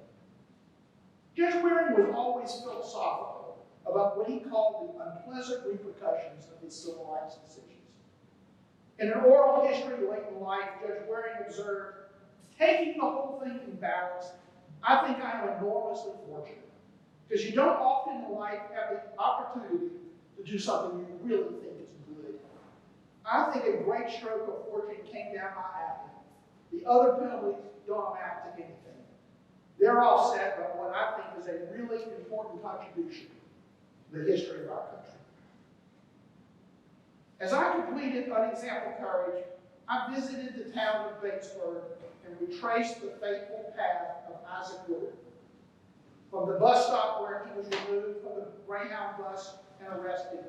Judge Waring was always philosophical about what he called the unpleasant repercussions of his civil rights decisions. In an oral history late in life, Judge Waring observed, taking the whole thing in balance, I think I am enormously fortunate, because you don't often in life have the opportunity to do something you really think is good. I think a great stroke of fortune came down my alley. The other penalties don't amount to anything. They're offset by what I think is a really important contribution to the history of our country. As I completed Unexampled Courage, I visited the town of Batesburg and retraced the fateful path of Isaac Woodard, from the bus stop where he was removed from the Greyhound bus and arrested,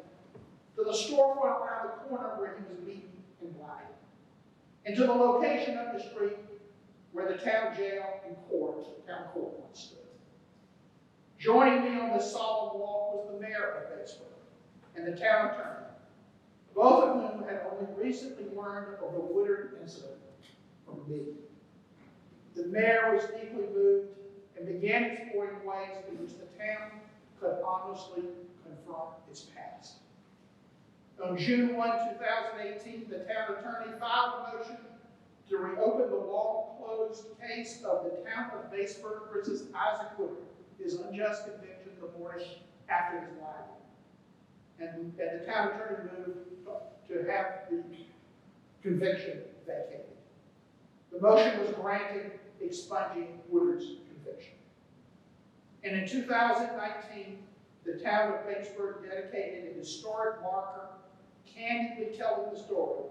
to the storefront around the corner where he was beaten and blinded, and to the location up the street where the town jail and town court once stood. Joining me on this solemn walk was the mayor of Batesburg and the town attorney, both of whom had only recently learned of the Woodard incident from me. The mayor was deeply moved and began exploring ways in which the town could honestly confront its past. On June 1, 2018, the town attorney filed a motion to reopen the long-closed case of the town of Batesburg versus Isaac Woodard, his unjust conviction the morning after his blinding. And the town attorney moved to have the conviction vacated. The motion was granted, expunging Woodard's conviction. And in 2019, the town of Batesburg dedicated a historic marker candidly telling the story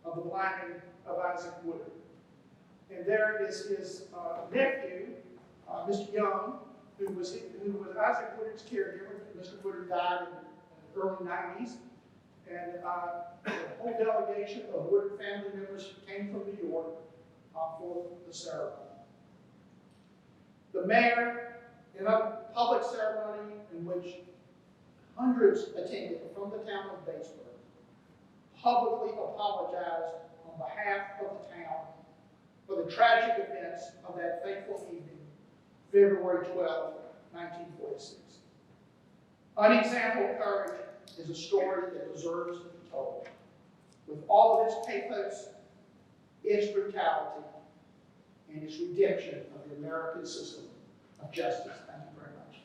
of the blinding of Isaac Woodard. And there is his nephew, Mr. Young, who was Isaac Woodard's caregiver. Mr. Woodard died in the early 90s. And a whole delegation of Woodard family members came from New York for the ceremony. The mayor, in a public ceremony in which hundreds attended from the town of Batesburg, publicly apologize on behalf of the town for the tragic events of that fateful evening, February 12, 1946. Unexampled courage is a story that deserves to be told, with all of its pathos, its brutality, and its redemption of the American system of justice. Thank you very much.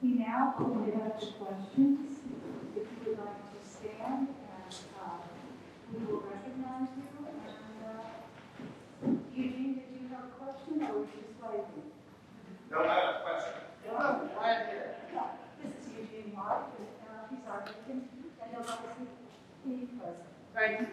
We now open it up to questions. If you would like to stand, and we will recognize you. And Eugene, did you have a question, or would you just waving? No, I have a question. Oh, right here. Yeah, this is Eugene Mark, and he's our Aiken, and he'll obviously be present. Thank you.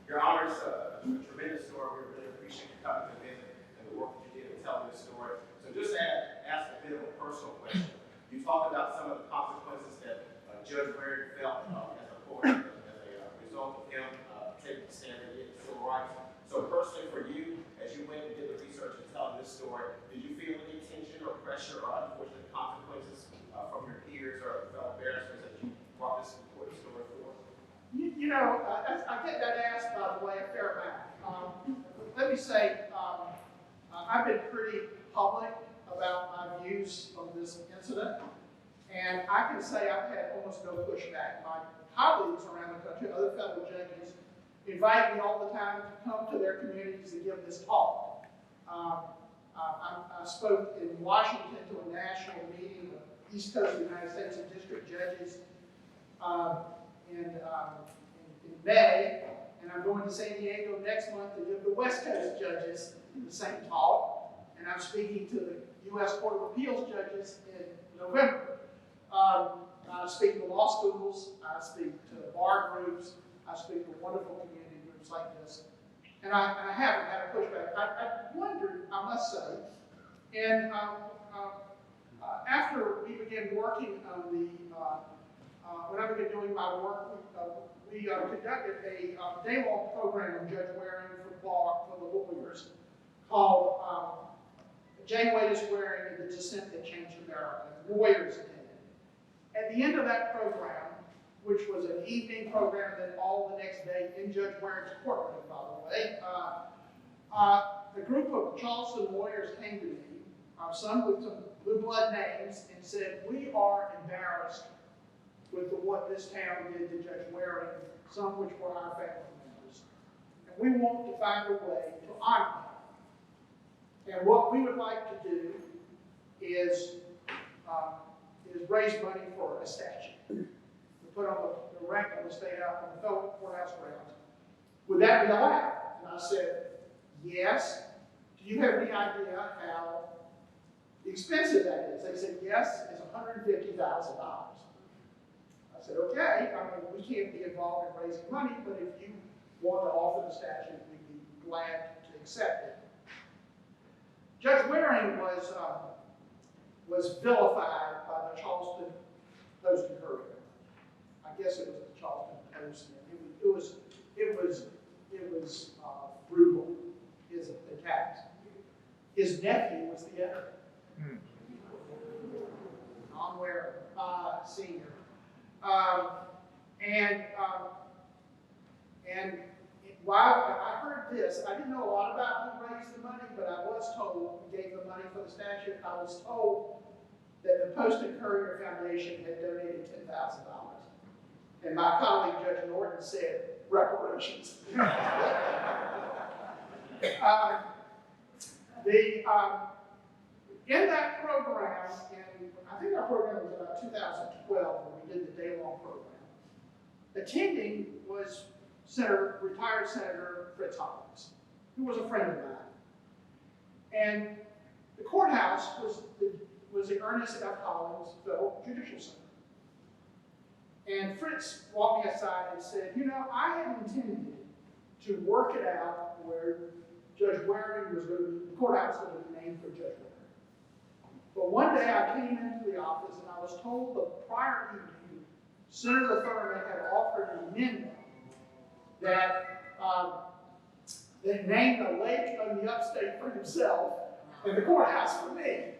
Your Honor, it's a tremendous story. We really appreciate you coming to visit and the work that you did in telling this story. So just to ask a bit of a personal question. You talked about some of the consequences that Judge Waring felt as a court, as a result of him taking the stand against civil rights. So personally for you, as you went and did the research and telling this story, did you feel any tension or pressure or unfortunate consequences from your peers or fellow barristers that you brought this important story for? You know, I get that asked, by the way, a fair amount. Let me say, I've been pretty public about my views on this incident, and I can say I've had almost no pushback. My colleagues around the country, other federal judges, invite me all the time to come to their communities and give this talk. I spoke in Washington to a national meeting of East Coast of the United States and district judges in May, and I'm going to San Diego next month to give the West Coast judges the same talk. And I'm speaking to the U.S. Court of Appeals judges in November. I speak to law schools, I speak to bar groups, I speak to wonderful community groups like this. And I haven't had a pushback. I wondered, I must say, and after we began working on the, when I began doing my work, we conducted a day-long program with Judge Waring for the lawyers called J. Waiters Waring and the Dissent That Changed America. Lawyers attended. At the end of that program, which was an evening program, then all the next day in Judge Waring's courtroom, by the way, a group of Charleston lawyers came to me, some with some blue blood names, and said, "We are embarrassed with what this town did to Judge Waring, some which were our family members. And we want to find a way to honor them. And what we would like to do is raise money for a statue to put on the erect on the state out on the federal courthouse grounds. Would that be allowed?" And I said, "Yes. Do you have any idea how expensive that is?" They said, "Yes, it's $150,000. I said, "Okay, I mean, we can't be involved in raising money, but if you want to offer the statue, we'd be glad to accept it." Judge Waring was vilified by the Charleston Post and Courier. I guess it was the Charleston Post. It was brutal, his attacks. His nephew was the editor. John Waring, Sr. And while I heard this, I didn't know a lot about who raised the money, but I was told who gave the money for the statue. I was told that the Post and Courier Foundation had donated $10,000. And my colleague, Judge Norton, said, reparations. In that program, I think our program was about 2012 when we did the day-long program, attending was retired Senator Fritz Hollins, who was a friend of mine. And the courthouse was the Ernest F. Hollins Federal Judicial Center. And Fritz walked me aside and said, you know, I had intended to work it out where Judge Waring was going to be, the courthouse was going to be named for Judge Waring. But one day I came into the office and I was told the prior evening, Senator Thurman had offered an amendment that named a lake on the upstate for himself and the courthouse for me.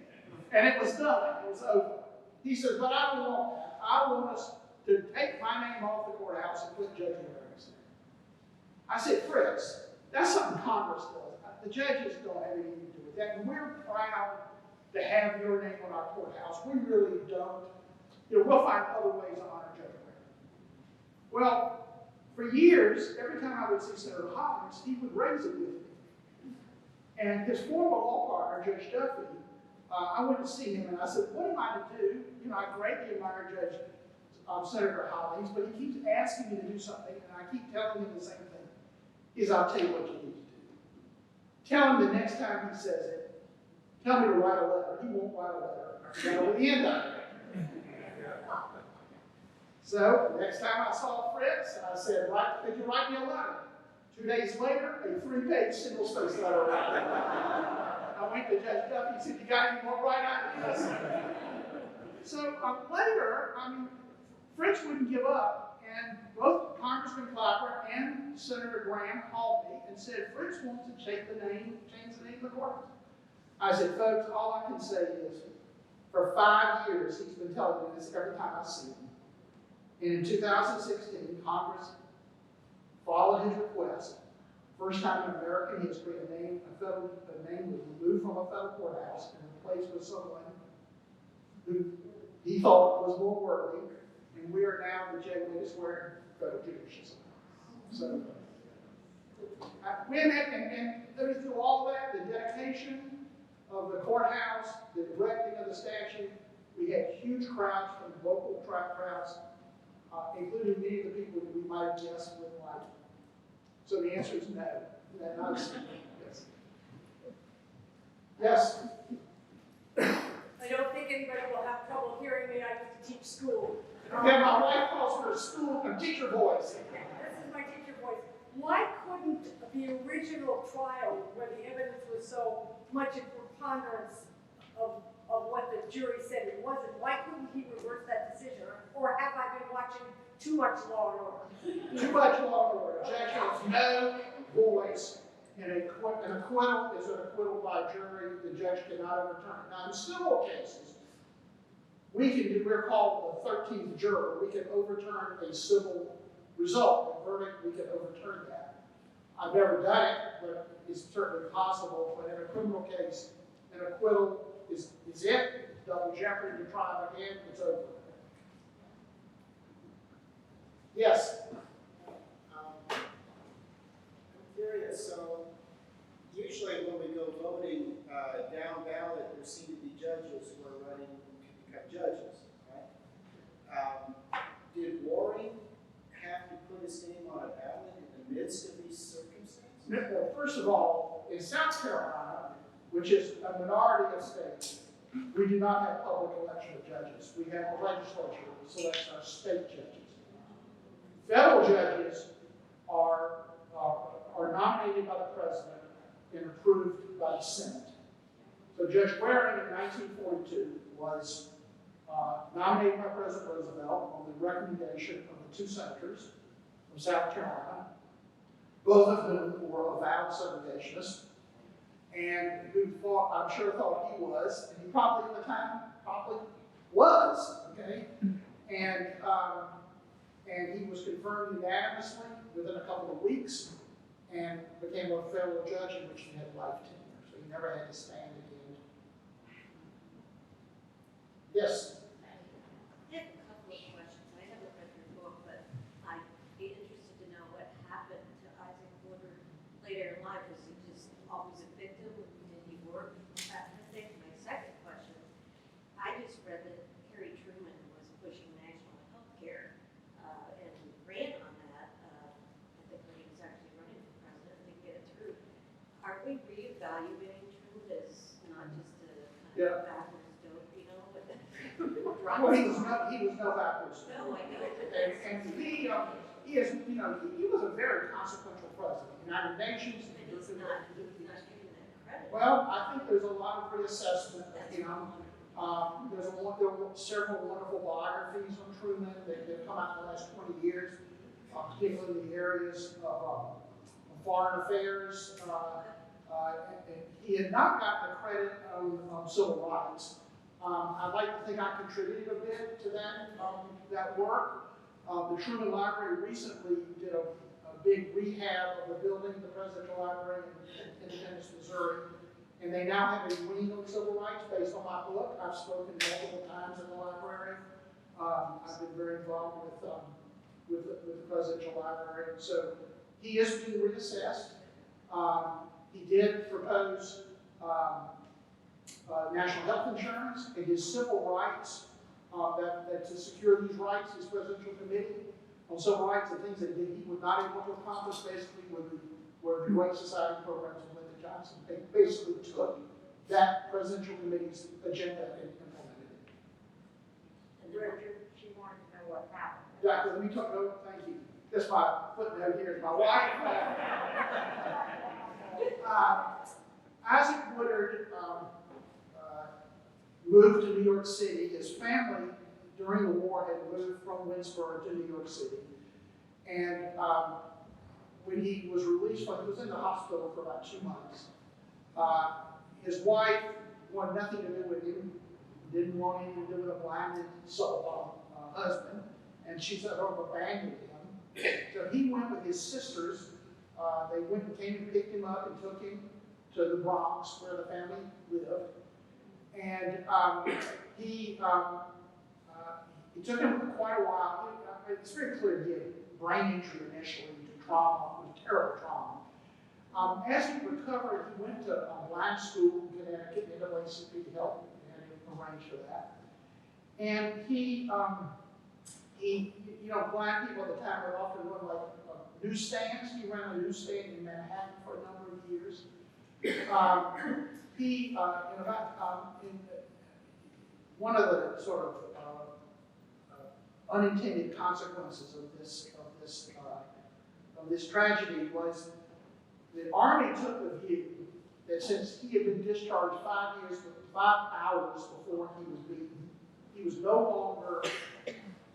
And it was done. It was over. He said, but I don't want that. I want us to take my name off the courthouse and put Judge Waring's name. I said, Fritz, that's something Congress does. The judges don't have anything to do with that. And we're proud to have your name on our courthouse. We really don't. You know, we'll find other ways to honor Judge Waring. Well, for years, every time I would see Senator Hollins, he would raise it with me. And his former law partner, Judge Duffy, I went to see him and I said, what am I to do? You know, I greatly admire Senator Hollins, but he keeps asking me to do something, and I keep telling him the same thing. I'll tell you what you need to do. Tell him the next time he says it, tell me to write a letter. He won't write a letter. I forgot what the end of it. So, the next time I saw Fritz, I said, could you write me a letter? 2 days later, a 3-page single-space letter. I went to Judge Duffy and said, you got any more bright ideas? So later, Fritz wouldn't give up, and both Congressman Clapper and Senator Graham called me and said, Fritz wants to change the name of the courthouse. I said, folks, all I can say is, for 5 years, he's been telling me this every time I see him. And in 2016, Congress followed his request. First time in American history, a name was removed from a federal courthouse and replaced with someone who he thought was more worthy. And we are now the Gergel Square Federal Judicial Center. So, and let me through all of that, the dedication of the courthouse, the erecting of the statue, we had huge crowds from local crowds, including many of the people that we might have guessed wouldn't like it. So the answer is no. Yes. Yes. I don't think anybody will have trouble hearing me. I used to teach school. Yeah, my wife calls her a teacher voice. This is my teacher voice. Why couldn't the original trial, where the evidence was so much in preponderance of what the jury said it wasn't, why couldn't he reverse that decision? Or have I been watching too much Law and Order? Too much Law and Order. Judge has no voice. An acquittal is an acquittal by jury. The judge cannot overturn it. Now, in civil cases, we're called the 13th juror. We can overturn a civil result, a verdict. We can overturn that. I've never done it, but it's certainly possible. But in a criminal case, an acquittal is it. Double jeopardy, you try it again, it's over. Yes? I'm curious, so usually when we go voting down ballot, there seem to be judges who are running to become judges, right? Did Waring have to put his name on a ballot in the midst of these circumstances? Well, first of all, in South Carolina, which is a minority of states, we do not have public election of judges. We have a legislature that selects our state judges. Federal judges are nominated by the president and approved by the Senate. So Judge Waring in 1942 was nominated by President Roosevelt on the recommendation of the 2 senators from South Carolina, both of whom were avowed segregationists, and who I'm sure thought he was, and he probably at the time was, okay? And he was confirmed unanimously within a couple of weeks and became a federal judge in which he had life tenure. So he never had to stand again. Yes? I have a couple of questions. I haven't read your book, but I'd be interested to know what happened to Isaac Woodard later in life. Was he just always a victim? Did he work? That kind of thing. My second question, I just read that Harry Truman was pushing national health care and ran Well, he was no Baptist. No, I know. And he is, you know, he was a very consequential president. United Nations. He's not given that credit. Well, I think there's a lot of reassessment of him. There were several wonderful biographies on Truman that come out in the last 20 years, particularly in the areas of foreign affairs. And he had not gotten the credit on civil rights. I'd like to think I contributed a bit to that work. The Truman Library recently did a big rehab of the building, the Presidential Library in Independence, Missouri. And they now have a wing on civil rights based on my book. I've spoken multiple times in the library. I've been very involved with the Presidential Library. So he is being reassessed. He did propose national health insurance and his civil rights, that to secure these rights, his Presidential Committee on Civil Rights and things that he was not able to accomplish basically were the Great Society programs of Lyndon Johnson. They basically took that Presidential Committee's agenda and implemented it. Richard, she wanted to know what happened. Exactly, let me talk, no, thank you. That's my footnote here, is my wife. Isaac Woodard moved to New York City. His family, during the war, had moved from Winsboro to New York City. And when he was released, he was in the hospital for about 2 months. His wife wanted nothing to do with him, didn't want anything to do with a blinded husband, and she sort of abandoned him. So he went with his sisters. They went and came and picked him up and took him to the Bronx, where the family lived. And he took him quite a while. It's very clear he had brain injury initially due to trauma, it was terrible trauma. As he recovered, he went to blind school in Connecticut, NAACP helped, and arranged for that. And he, you know, blind people at the time would often run like newsstands. He ran a newsstand in Manhattan for a number of years. One of the sort of unintended consequences of this tragedy was the Army took the view that since he had been discharged 5 hours before he was beaten, he was no longer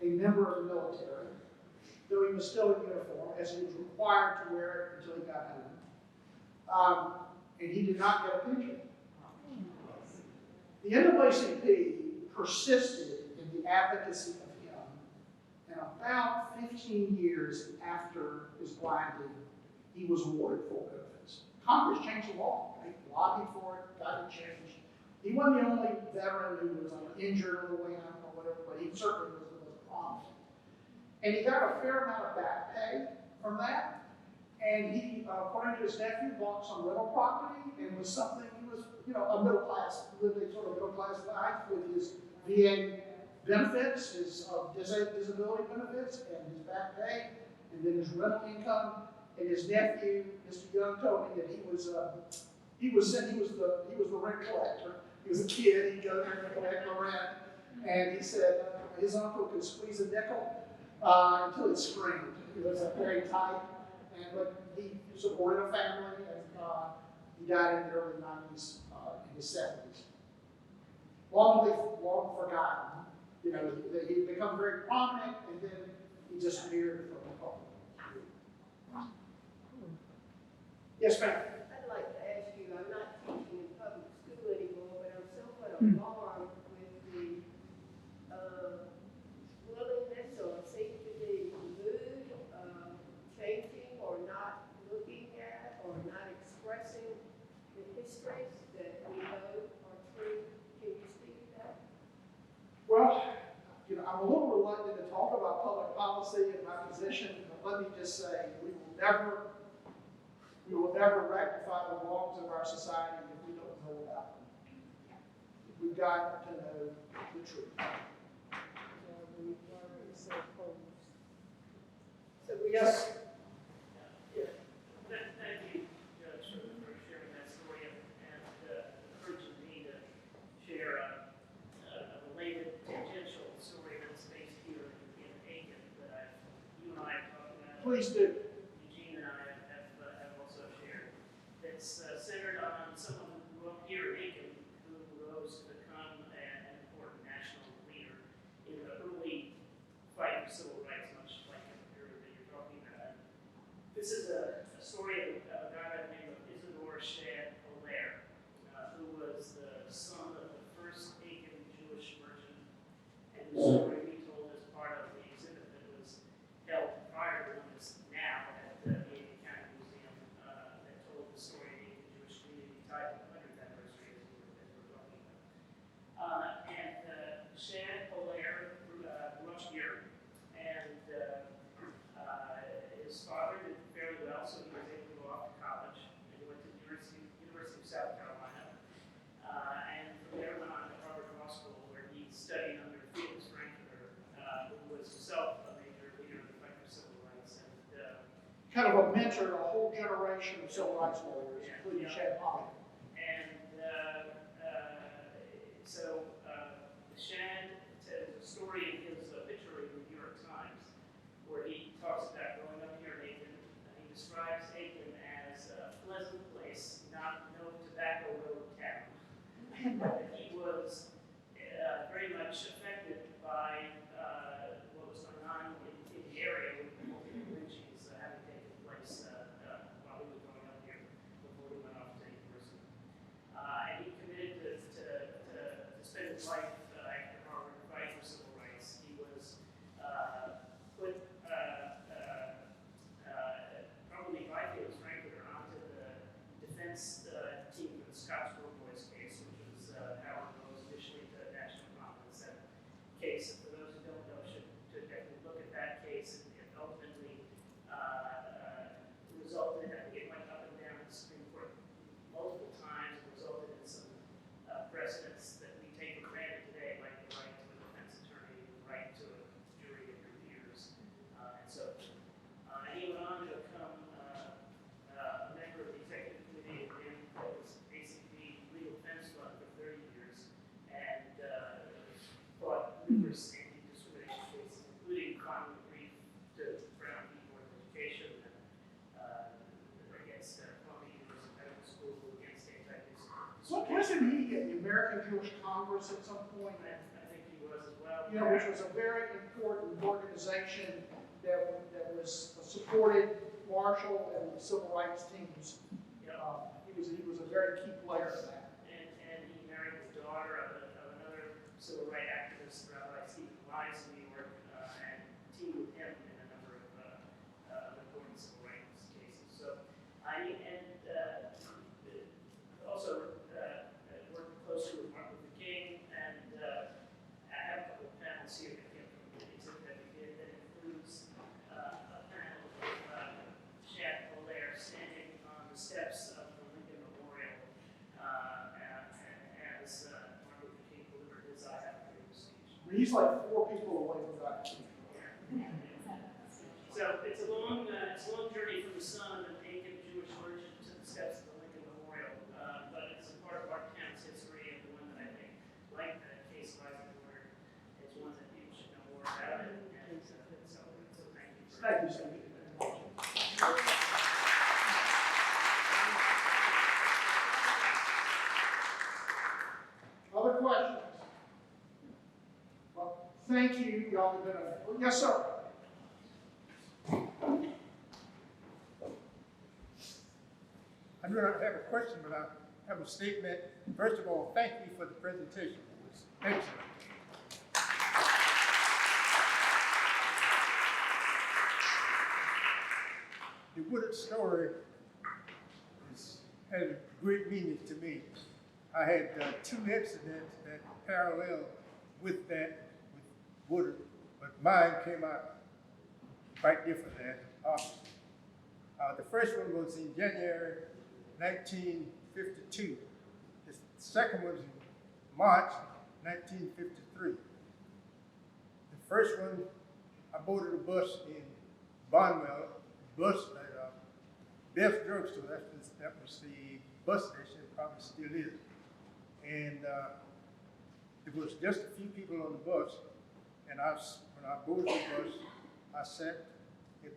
a member of the military, though he was still in uniform, as he was required to wear it until he got home. And he did not get a pension. The NAACP persisted in the advocacy of him, and about 15 years after his blinding, he was awarded full benefits. Congress changed the law. They lobbied for it, got it changed. He wasn't the only veteran who was injured on the way out or whatever, but he certainly was the most prominent. And he got a fair amount of back pay from that. And he, according to his nephew, bought some rental property and was something, he was, you know, a middle class, lived a sort of middle class life with his VA benefits, his disability benefits, and his back pay, and then his rental income. And his nephew, Mr. Young, told me that he was the rent collector. He was a kid, he'd go there and collect the rent. And he said his uncle could squeeze a nickel until it screamed. It was very tight. But he supported a family, and he died in the early 90s, in his 70s. Long forgotten. You know, he'd become very prominent, and then he disappeared from the public. Yes, ma'am. I'd like to ask you, I'm not teaching in public school anymore, but I'm somewhat alarmed with the willingness or seem to be mood changing or not looking at or not expressing the histories that we know are true. Can you speak to that? Well, you know, I'm a little reluctant to talk about public policy and my position, but let me just say we will never rectify the wrongs of our society if we don't know about them. We've got to know the truth. So we Yes. Thank you, Judge, for sharing that story and encouraging me to share a related tangential Please do. Eugene and I have also shared. It's centered on someone who grew up here in Aiken, who rose to become an important national leader in the early fight for civil rights, much like the period that you're talking about. This is a story of a guy by the name of Isidore Shad Hilaire, who was the son of the first Aiken Jewish merchant, and whose story we told as part of the exhibit that was held prior to one that's now at the Aiken County Museum that told the story of the Aiken Jewish community tied to the 100th anniversary as we're talking about. Shad Hilaire grew up here, and his father did fairly well, so he was able to go off to college, and he went to the University of South Carolina, and from there went on to Harvard Law School, where he studied under Felix Frankfurter, who was himself a major leader in the fight for civil rights, and Kind of a mentor to a whole generation of civil rights lawyers, including Shad Hilaire. So Shad tells a story in his obituary in the New York Times, where he talks about growing up here in Aiken. He describes Aiken as a pleasant place, not no tobacco road town. He was very much affected by what was going on in the area with multiple lynchings having taken place while he was growing up here before he went off to university. And he committed to spend his life after Harvard fighting for civil rights. He was put probably by Felix Frankfurter onto the defense team for the Scottsboro Boys case, which was how it rose initially to national prominence. That case, for those who don't know, should definitely look at that case. It ultimately resulted, I think it went up and down the Supreme Court multiple times, and resulted in some precedents that we take for granted today, like the right to a defense attorney, the right to a jury of your peers, and so forth. And he went on to become a member of the executive committee of what was basically Legal Defense Fund for 30 years, and fought numerous anti-discrimination cases, including filing a brief to Brown v. Board of Education and against Columbia University Medical School, against anti-discrimination. So wasn't he in the American Jewish Congress at some point? I think he was as well. You know, which was a very important organization that supported Marshall and the civil rights teams. He was a very key player in that. And he married the daughter of another civil rights activist, Rabbi Stephen Wise in New York, and teamed with him in a number of important civil rights cases. So, also worked closely with Martin Luther King, and I have a couple of panels here that came from the exhibit that we did that includes a panel of Shad Hilaire standing on the steps of the Lincoln Memorial as Martin Luther King delivered his I Have a Dream speech. He's like 4 people away from that. So it's a long journey from the son of an Aiken Jewish merchant to the steps of the Lincoln Memorial, but it's a part of our town's history and the one that I think, like the case of Isaac Warner, is one that people should know more about. And so thank you. Thank you, Steve. Other questions? Well, thank you. Y'all have been yes, sir. I do not have a question, but I have a statement. First of all, thank you for the presentation. It was excellent. The Woodard story has a great meaning to me. I had 2 incidents that parallel with that, with Woodard, but mine came out quite different than opposite. The first one was in January 1952. The second was in March 1953. The first one, I boarded a bus in Barnwell, bus that Best Drugstore, that was the bus station, it probably still is. And there was just a few people on the bus, and when I boarded the bus, I sat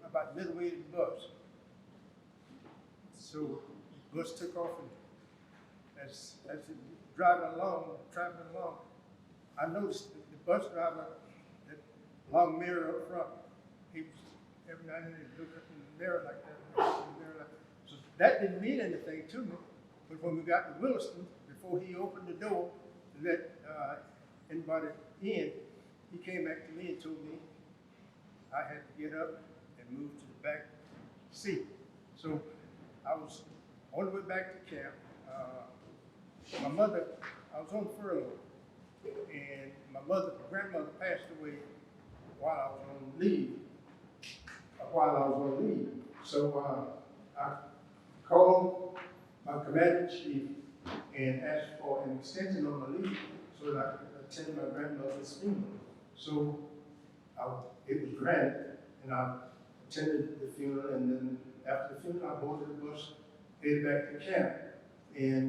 about midway to the bus. So the bus took off, and as it traveling along, I noticed that the bus driver, that long mirror up front, he was every now and then he'd look up in the mirror like that, So that didn't mean anything to me. But when we got to Williston, before he opened the door to let anybody in, he came back to me and told me I had to get up and move to the back seat. So I was on the way back to camp. My mother, I was on furlough, and my grandmother passed away while I was on leave. So I called my commander in chief and asked for an extension on my leave so that I could attend my grandmother's funeral. So it was granted, and I attended the funeral, and then after the funeral, I boarded the bus, headed back to camp. And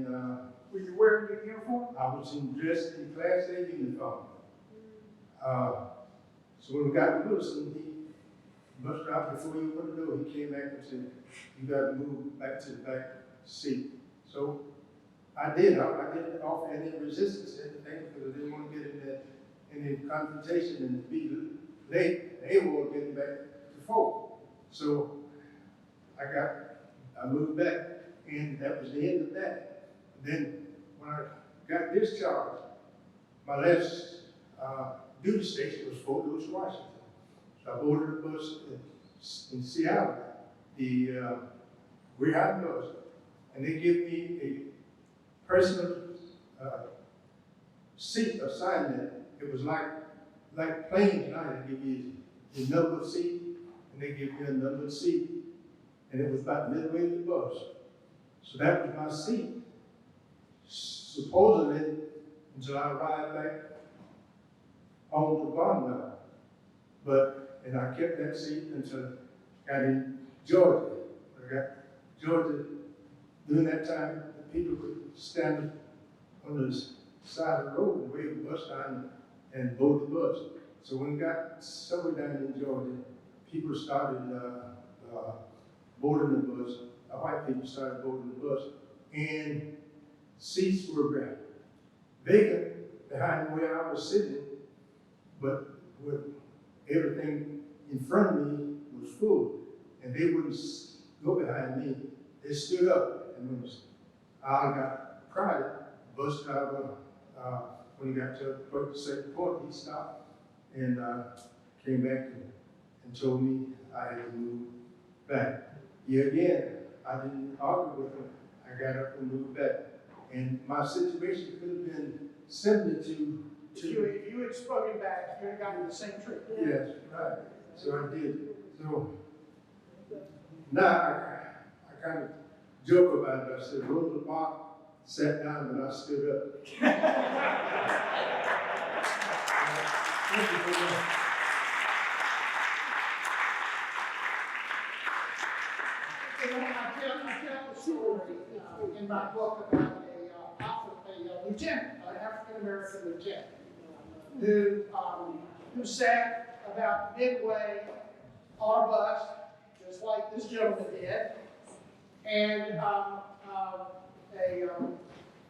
Were you wearing your uniform? I was dressed in Class A uniform. So when we got to Williston, the bus driver, before he opened the door, he came back and said, "You got to move back to the back seat." So I did. I didn't offer any resistance or anything because I didn't want to get in any confrontation and be late. They were getting back to folk. So I moved back, and that was the end of that. Then when I got discharged, my last duty station was Fort Lewis, Washington. So I boarded a bus in Seattle, the Greyhound bus, and they gave me a personal seat assignment. It was like planes now. They give you the number of seat, and they give you a number of seat, and it was about midway in the bus. So that was my seat, supposedly, until I arrived back home to Barnwell. And I kept that seat until I got in Georgia. When I got Georgia, during that time, the people could stand on the side of the road and wave the bus down and board the bus. So when we got somewhere down in Georgia, people started boarding the bus. White people started boarding the bus, and seats were vacant behind where I was sitting, but with everything in front of me was full, and they wouldn't go behind me. They stood up, and when I got crowded, the bus driver, when he got to the second port, he stopped and came back and told me I had to move back. Yet again, I didn't argue with him. I got up and moved back. And my situation could have been similar to If you had spoken back, you would have gotten the same treatment. yes, right. So I did. So now I kind of joke about it. I said, Rosa Parks sat down and I stood up. Thank you very much. I tell the story in my book about a lieutenant, an African-American lieutenant, who sat about midway on a bus, just like this gentleman did, and a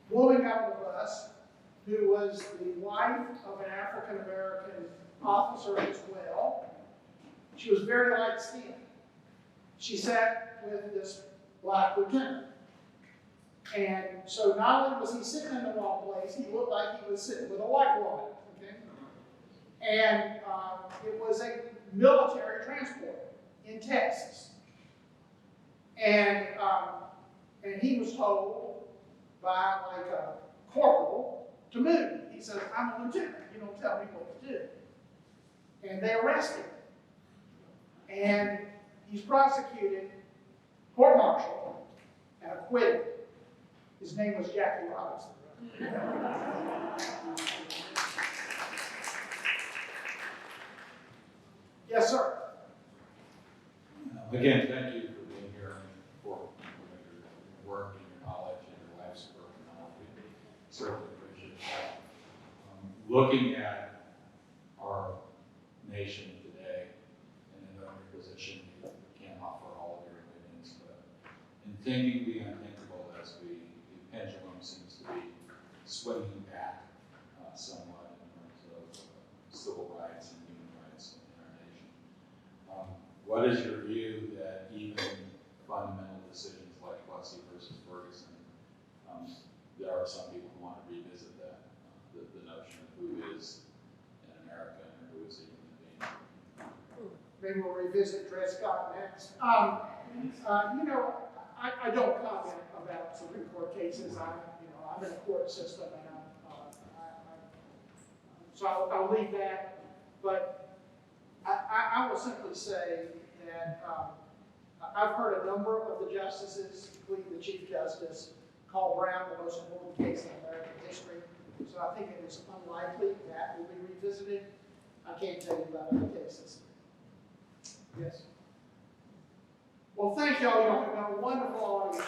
woman got on the bus who was the wife of an African-American officer as well. She was very light-skinned. She sat with this black lieutenant. And so not only was he sitting in the wrong place, he looked like he was sitting with a white woman. Okay? And it was a military transport in Texas. And he was told by like a corporal to move. He said, "I'm a lieutenant. You don't tell me what to do." And they arrested him. And he's prosecuted, court-martialed, and acquitted. His name was Jackie Robinson. Yes, sir. Again, thank you for being here and for your work and your knowledge and your life's work and all. We certainly appreciate that. Looking at our nation today and in your position, thinking the unthinkable as the pendulum seems to be swinging back somewhat in terms of civil rights and human rights in our nation. What is your view that even fundamental decisions like Plessy versus Ferguson, there are some people who want to revisit that, the notion of who is an American and who is a human being? Maybe we'll revisit Dred Scott next. I don't comment about Supreme Court cases. I'm in a court system, and so I'll leave that. But I will simply say that I've heard a number of the justices, including the Chief Justice, call Brown the most important case in American history. So I think it is unlikely that will be revisited. I can't tell you about other cases. Yes? Well, thank y'all. Y'all have been a wonderful audience.